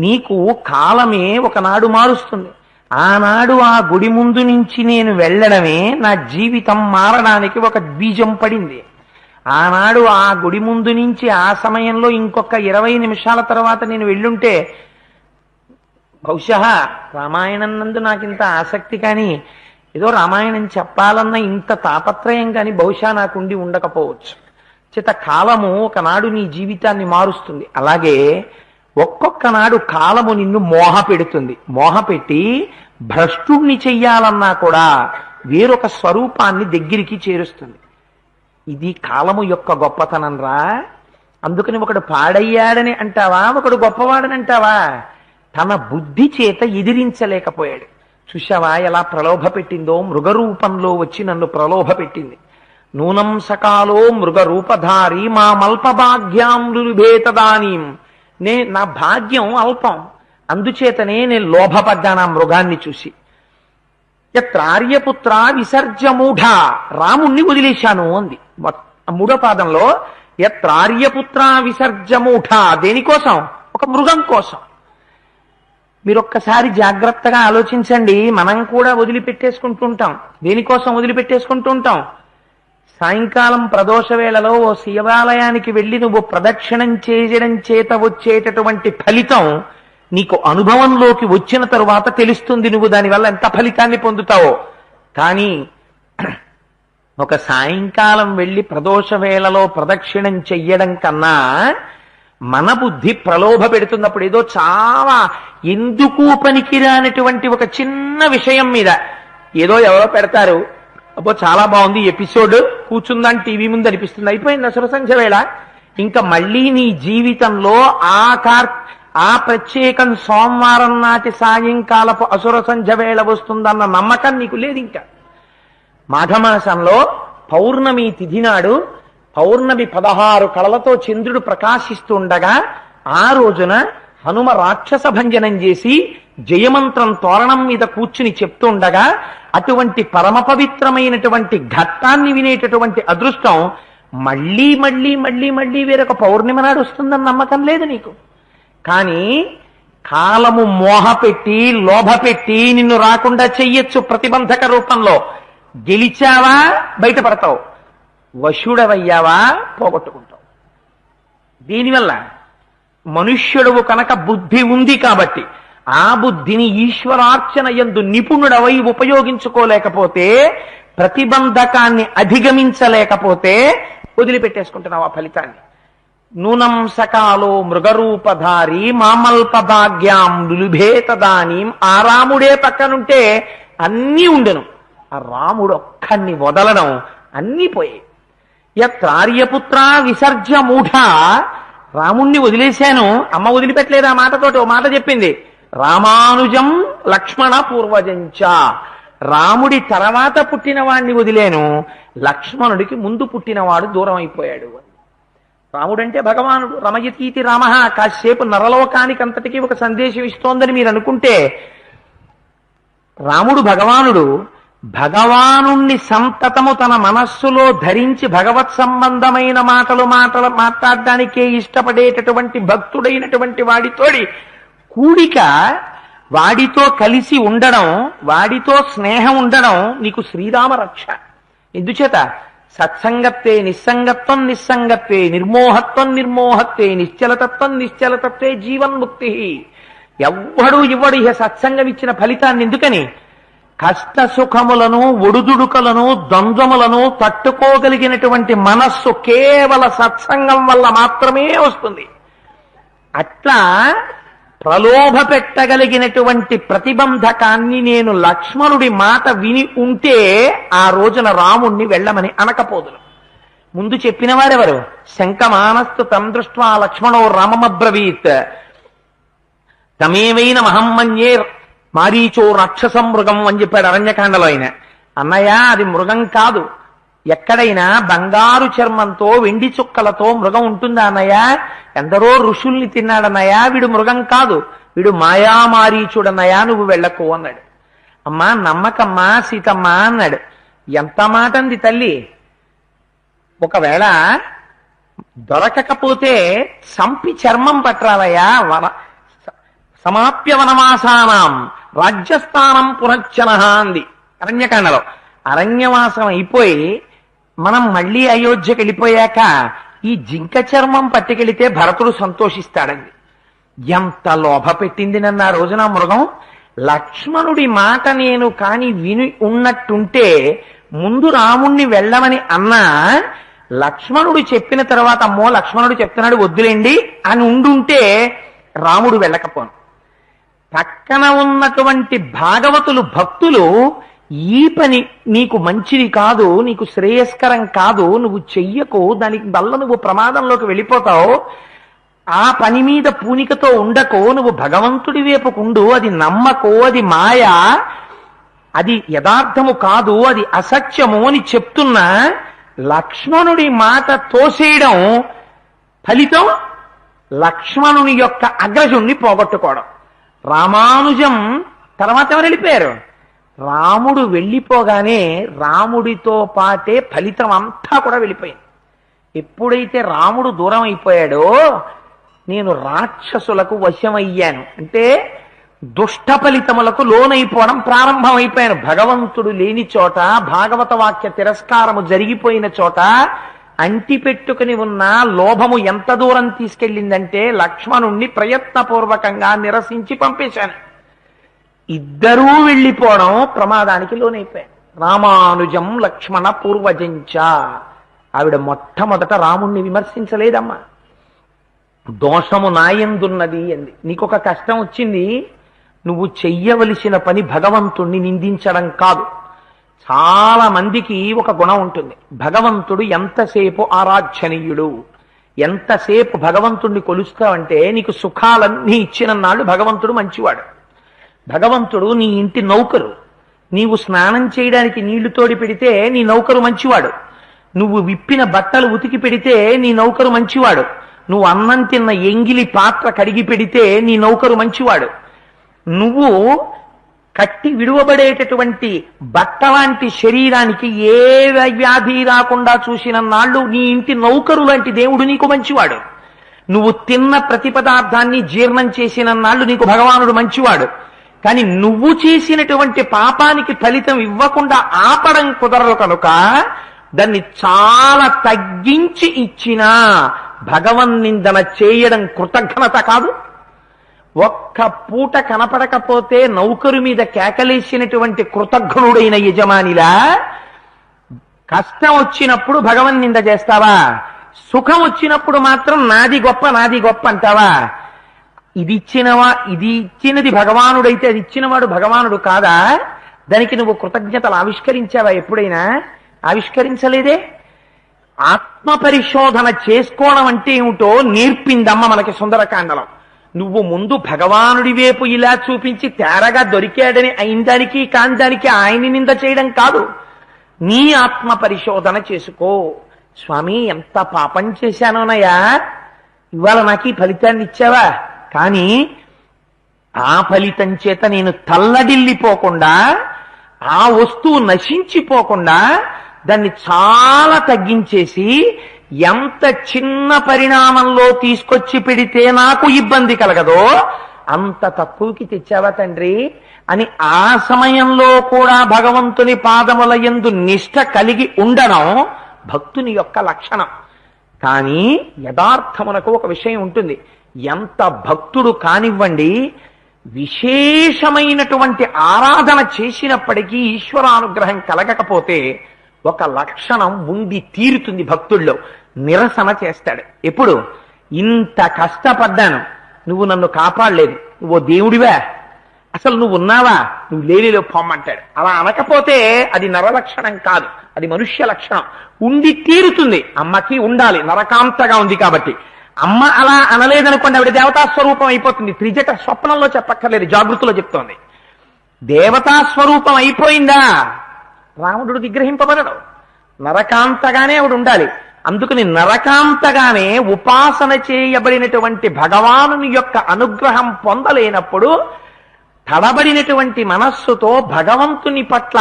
నీకు కాలమే ఒకనాడు మారుస్తుంది. ఆనాడు ఆ గుడి ముందు నుంచి నేను వెళ్ళడమే నా జీవితం మారడానికి ఒక బీజం పడింది. ఆనాడు ఆ గుడి ముందు నుంచి ఆ సమయంలో ఇంకొక 20 నిమిషాల తర్వాత నేను వెళ్ళుంటే బహుశా రామాయణం నందు నాకు ఇంత ఆసక్తి కానీ ఏదో రామాయణం చెప్పాలన్న ఇంత తాపత్రయం కానీ బహుశా నాకుండి ఉండకపోవచ్చు. చేత కాలము ఒకనాడు నీ జీవితాన్ని మారుస్తుంది. అలాగే ఒక్కొక్క నాడు కాలము నిన్ను మోహ పెడుతుంది. మోహ పెట్టి భ్రష్టుణ్ణి చెయ్యాలన్నా కూడా వేరొక స్వరూపాన్ని దగ్గరికి చేరుస్తుంది. ఇది కాలము యొక్క గొప్పతనం రా. అందుకని ఒకడు పాడయ్యాడని అంటావా, ఒకడు గొప్పవాడని అంటావా? తన బుద్ధి చేత ఎదిరించలేకపోయాడు. చూశావా ఎలా ప్రలోభ పెట్టిందో? మృగరూపంలో వచ్చి నన్ను ప్రలోభ పెట్టింది. నూనం సకాలో మృగరూపధారి మా మల్పభాగ్యాంబేతదానీం. నా భాగ్యం అల్పం, అందుచేతనే నేను లోభపడ్డాను ఆ మృగాన్ని చూసి. యత్రార్యపుత్ర విసర్జమూఢ, రాముణ్ణి వదిలేశాను అంది మూడో పాదంలో. యత్రార్యపుత్ర విసర్జమూఢ, దేనికోసం? ఒక మృగం కోసం. మీరొక్కసారి జాగ్రత్తగా ఆలోచించండి. మనం కూడా వదిలిపెట్టేసుకుంటుంటాం. దేనికోసం వదిలిపెట్టేసుకుంటుంటాం? సాయంకాలం ప్రదోష వేళలో ఓ శివాలయానికి వెళ్ళి నువ్వు ప్రదక్షిణం చేయడం చేత వచ్చేటటువంటి ఫలితం నీకు అనుభవంలోకి వచ్చిన తరువాత తెలుస్తుంది నువ్వు దానివల్ల ఎంత ఫలితాన్ని పొందుతావో. కానీ ఒక సాయంకాలం వెళ్ళి ప్రదోష వేళలో ప్రదక్షిణం చెయ్యడం కన్నా మన బుద్ధి ప్రలోభ పెడుతున్నప్పుడు ఏదో చాలా ఎందుకు పనికిరానటువంటి ఒక చిన్న విషయం మీద ఏదో ఎవరో పెడతారు, అబ్బో చాలా బాగుంది ఎపిసోడ్, కూర్చుందని టీవీ ముందు అనిపిస్తుంది, అయిపోయింది అసుర సంధ్య వేళ. ఇంకా మళ్ళీ నీ జీవితంలో ఆ ప్రత్యేకం సోమవారం నాటి సాయంకాలపు అసుర సంధ్య వేళ వస్తుందన్న నమ్మకం నీకు లేదు. ఇంకా మాఘమాసంలో పౌర్ణమి తిథి నాడు పౌర్ణమి 16 కళలతో చంద్రుడు ప్రకాశిస్తుండగా ఆ రోజున హనుమ రాక్షస భంజనం చేసి జయమంత్రం తోరణం మీద కూర్చుని చెప్తుండగా అటువంటి పరమ పవిత్రమైనటువంటి ఘట్టాన్ని వినేటటువంటి అదృష్టం మళ్ళీ మళ్ళీ మళ్ళీ మళ్ళీ వేరొక పౌర్ణిమ నాడు వస్తుందన్న నమ్మకం లేదు నీకు. కానీ కాలము మోహపెట్టి లోభపెట్టి నిన్ను రాకుండా చెయ్యొచ్చు ప్రతిబంధక రూపంలో. గెలిచావా బయటపడతావు, వశుడవయ్యావా పోగొట్టుకుంటావు. దీనివల్ల మనుష్యుడవు కనుక బుద్ధి ఉంది కాబట్టి ఆ బుద్ధిని ఈశ్వరార్చన యందు నిపుణుడవై ఉపయోగించుకోలేకపోతే, ప్రతిబంధకాన్ని అధిగమించలేకపోతే వదిలిపెట్టేసుకుంటున్నావు ఆ ఫలితాన్ని. నూనం సకాలో మృగరూపధారి మామల్ప భాగ్యాం లుభేతదానీం. ఆ రాముడే పక్కనుంటే అన్నీ ఉండెను, ఆ రాముడు ఒక్కడిని వదలడం అన్నీ పోయాయి. యత్రార్యపుత్ర విసర్జ మూఢ, రాముణ్ణి వదిలేశాను. అమ్మ వదిలిపెట్టలేదు ఆ మాటతోటి ఓ మాట చెప్పింది, రామానుజం లక్ష్మణ పూర్వజంచ. రాముడి తర్వాత పుట్టిన వాడిని వదిలేను, లక్ష్మణుడికి ముందు పుట్టినవాడు దూరం అయిపోయాడు. రాముడంటే భగవానుడు. రమయతీతి రామ కాసేపు నరలోకానికి అంతటికీ ఒక సందేశం ఇస్తోందని మీరు అనుకుంటే, రాముడు భగవానుడు. భగవానుణ్ణి సంతతము తన మనస్సులో ధరించి భగవత్ సంబంధమైన మాటలు మాట్లాడడానికే ఇష్టపడేటటువంటి భక్తుడైనటువంటి వాడితోడి కూడిక, వాడితో కలిసి ఉండడం, వాడితో స్నేహం ఉండడం నీకు శ్రీరామ రక్ష. ఎందుచేత సత్సంగత్వే నిస్సంగత్వం నిస్సంగత్వే నిర్మోహత్వం నిర్మోహత్వే నిశ్చలతత్వం నిశ్చలతత్వే జీవన్ముక్తి. ఎవ్వడు ఇవ్వడు ఇహ సత్సంగం ఇచ్చిన ఫలితాన్ని. ఎందుకని? కష్ట సుఖములను ఒడుదుడుకలను ద్వంద్వములను తట్టుకోగలిగినటువంటి మనస్సు కేవల సత్సంగం వల్ల మాత్రమే వస్తుంది. అట్లా ప్రలోభ పెట్టగలిగినటువంటి ప్రతిబంధకాన్ని నేను లక్ష్మణుడి మాట విని ఉంటే ఆ రోజున రాముణ్ణి వెళ్ళమని అనకపోదును. ముందు చెప్పిన వారెవరు? శంఖమానస్తు తం దృష్ట్వా లక్ష్మణో రామమబ్రవీత్ తమేవైన మహమ్మన్యే మారీచో రాక్షసం మృగం అని చెప్పాడు అరణ్యకాండలో. ఆయన అన్నయ్య అది మృగం కాదు, ఎక్కడైనా బంగారు చర్మంతో వెండి చుక్కలతో మృగం ఉంటుందా అన్నయ్య? ఎందరో ఋషుల్ని తిన్నాడన్నయ్య, వీడు మృగం కాదు, వీడు మాయామారీచుడన్నయ్య, నువ్వు వెళ్ళకు అన్నాడు. అమ్మా నమ్మకమ్మా సీతమ్మ అన్నాడు. ఎంత మాట అంది తల్లి. ఒకవేళ దొరకకపోతే చంపి చర్మం పట్టాలయ్యా. సమాప్య వనవాసానం రాజ్యస్థానం పునశ్చన అంది అరణ్యకాండలో. అరణ్యవాసం అయిపోయి మనం మళ్ళీ అయోధ్యకి వెళ్ళిపోయాక ఈ జింక చర్మం పట్టుకెళితే భరతుడు సంతోషిస్తాడండి. ఎంత లోభ పెట్టింది నన్ను ఆ రోజున మృగం. లక్ష్మణుడి మాట నేను కాని విని ఉన్నట్టుంటే ముందు రాముణ్ణి వెళ్ళమని అన్నా, లక్ష్మణుడు చెప్పిన తర్వాత అమ్మో లక్ష్మణుడు చెప్తున్నాడు వద్దులేండి అని ఉండుంటే రాముడు వెళ్ళకపోను. పక్కన ఉన్నటువంటి భాగవతులు భక్తులు ఈ పని నీకు మంచిది కాదు, నీకు శ్రేయస్కరం కాదు, నువ్వు చెయ్యకు, దానికి వల్ల నువ్వు ప్రమాదంలోకి వెళ్ళిపోతావు, ఆ పని మీద పూనికతో ఉండకు, నువ్వు భగవంతుడి వైపుకుండు, అది నమ్మకు, అది మాయ, అది యథార్థము కాదు, అది అసత్యము అని చెప్తున్నా లక్ష్మణుడి మాట తోసేయడం ఫలితం లక్ష్మణుని యొక్క అగ్రజుణ్ణి పోగొట్టుకోవడం. రామానుజం తర్వాత ఎవరు వెళ్ళిపోయారు? రాముడు వెళ్ళిపోగానే రాముడితో పాటే ఫలితం అంతా కూడా వెళ్ళిపోయింది. ఎప్పుడైతే రాముడు దూరం అయిపోయాడో నేను రాక్షసులకు వశమయ్యాను అంటే దుష్ట ఫలితములకు లోనైపోవడం ప్రారంభమైపోయాను. భగవంతుడు లేని చోట, భాగవత వాక్య తిరస్కారము జరిగిపోయిన చోట అంటి పెట్టుకుని ఉన్న లోభము ఎంత దూరం తీసుకెళ్ళిందంటే లక్ష్మణుణ్ణి ప్రయత్నపూర్వకంగా నిరసించి పంపేశాను. ఇద్దరూ వెళ్ళిపోవడం ప్రమాదానికి లోనైపోయాను. రామానుజం లక్ష్మణ పూర్వజంచ. ఆవిడ మొట్టమొదట రాముణ్ణి విమర్శించలేదమ్మా. దోషము నాయందున్నది అంది. నీకొక కష్టం వచ్చింది, నువ్వు చెయ్యవలసిన పని భగవంతుణ్ణి నిందించడం కాదు. చాలా మందికి ఒక గుణం ఉంటుంది, భగవంతుడు ఎంతసేపు ఆరాధ్యనీయుడు, ఎంతసేపు భగవంతుణ్ణి కొలుస్తావంటే నీకు సుఖాలన్నీ ఇచ్చిన నాడు భగవంతుడు మంచివాడు. భగవంతుడు నీ ఇంటి నౌకరు. నీవు స్నానం చేయడానికి నీళ్లు తోడి పెడితే నీ నౌకరు మంచివాడు. నువ్వు విప్పిన బట్టలు ఉతికి పెడితే నీ నౌకరు మంచివాడు. నువ్వు అన్నం తిన్న ఎంగిలి పాత్ర కడిగి పెడితే నీ నౌకరు మంచివాడు. నువ్వు కట్టి విడువబడేటటువంటి బట్ట లాంటి శరీరానికి ఏ వ్యాధి రాకుండా చూసిన నాళ్ళు నీ ఇంటి నౌకరు లాంటి దేవుడు నీకు మంచివాడు. నువ్వు తిన్న ప్రతి పదార్థాన్ని జీర్ణం చేసిన నాళ్ళు నీకు భగవానుడు మంచివాడు. కానీ నువ్వు చేసినటువంటి పాపానికి ఫలితం ఇవ్వకుండా ఆపడం కుదరదు కనుక దాన్ని చాలా తగ్గించి ఇచ్చినా భగవన్నిందన చేయడం కృతజ్ఞత కాదు. ఒక్క పూట కనపడకపోతే నౌకరు మీద కేకలేసినటువంటి కృతజ్ఞుడైన యజమానిలా కష్టం వచ్చినప్పుడు భగవన్నింద చేస్తావా? సుఖం వచ్చినప్పుడు మాత్రం నాది గొప్ప నాది గొప్ప అంటావా? ఇది ఇచ్చినది భగవానుడైతే అది ఇచ్చినవాడు భగవానుడు కాదా? దానికి నువ్వు కృతజ్ఞతలు ఆవిష్కరించావా? ఎప్పుడైనా ఆవిష్కరించలేదే. ఆత్మ పరిశోధన చేసుకోవడం అంటే ఏమిటో నేర్పిందమ్మ మనకి సుందరకాండలో. నువ్వు ముందు భగవానుడి వైపు ఇలా చూపించి తేరగా దొరికాడని అయిందానికి కాందానికి ఆయన్ని నింద చేయడం కాదు. నీ ఆత్మ పరిశోధన చేసుకో. స్వామి ఎంత పాపం చేశానోనయ్యా, ఇవాళ నాకు ఈ ఫలితాన్ని ఇచ్చావా? కానీ ఆ ఫలితం చేత నేను తల్లడిల్లిపోకుండా, ఆ వస్తువు నశించిపోకుండా దాన్ని చాలా తగ్గించేసి ఎంత చిన్న పరిణామంలో తీసుకొచ్చి పెడితే నాకు ఇబ్బంది కలగదో అంత తక్కువకి తెచ్చావా తండ్రి అని ఆ సమయంలో కూడా భగవంతుని పాదముల యందు నిష్ఠ కలిగి ఉండడం భక్తుని యొక్క లక్షణం. కానీ యథార్థమునకు ఒక విషయం ఉంటుంది. ఎంత భక్తుడు కానివ్వండి, విశేషమైనటువంటి ఆరాధన చేసినప్పటికీ ఈశ్వరానుగ్రహం కలగకపోతే ఒక లక్షణం ఉండి తీరుతుంది భక్తుల్లో. నిరసన చేస్తాడు. ఎప్పుడు ఇంత కష్టపడ్డాను, నువ్వు నన్ను కాపాడలేదు, నువ్వు దేవుడివా, అసలు నువ్వు ఉన్నావా, నువ్వు లేనిలో పొమ్మంటాడు. అలా అనకపోతే అది నరలక్షణం కాదు, అది మనుష్య లక్షణం. ఉండి తీరుతుంది, అమ్మకి ఉండాలి, నరకాంతగా ఉంది కాబట్టి. అమ్మ అలా అనలేదనుకోండి, ఆవిడ దేవతా స్వరూపం అయిపోతుంది. త్రిజట స్వప్నంలో చెప్పక్కర్లేదు, జాగృతిలో చెప్తోంది. దేవతా స్వరూపం అయిపోయిందా రావణుడు నిగ్రహింపబడడు, నరకాంతగానే ఆవిడ ఉండాలి. అందుకని నరకాంతగానే ఉపాసన చేయబడినటువంటి భగవానుని యొక్క అనుగ్రహం పొందలేనప్పుడు తడబడినటువంటి మనస్సుతో భగవంతుని పట్ల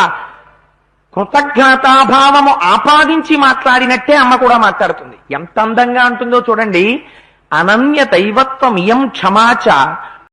కృతజ్ఞతాభావము ఆపాదించి మాట్లాడినట్టే అమ్మ కూడా మాట్లాడుతుంది. ఎంత అందంగా అంటుందో చూడండి. అనన్య దైవత్వం ఇయం క్షమాచ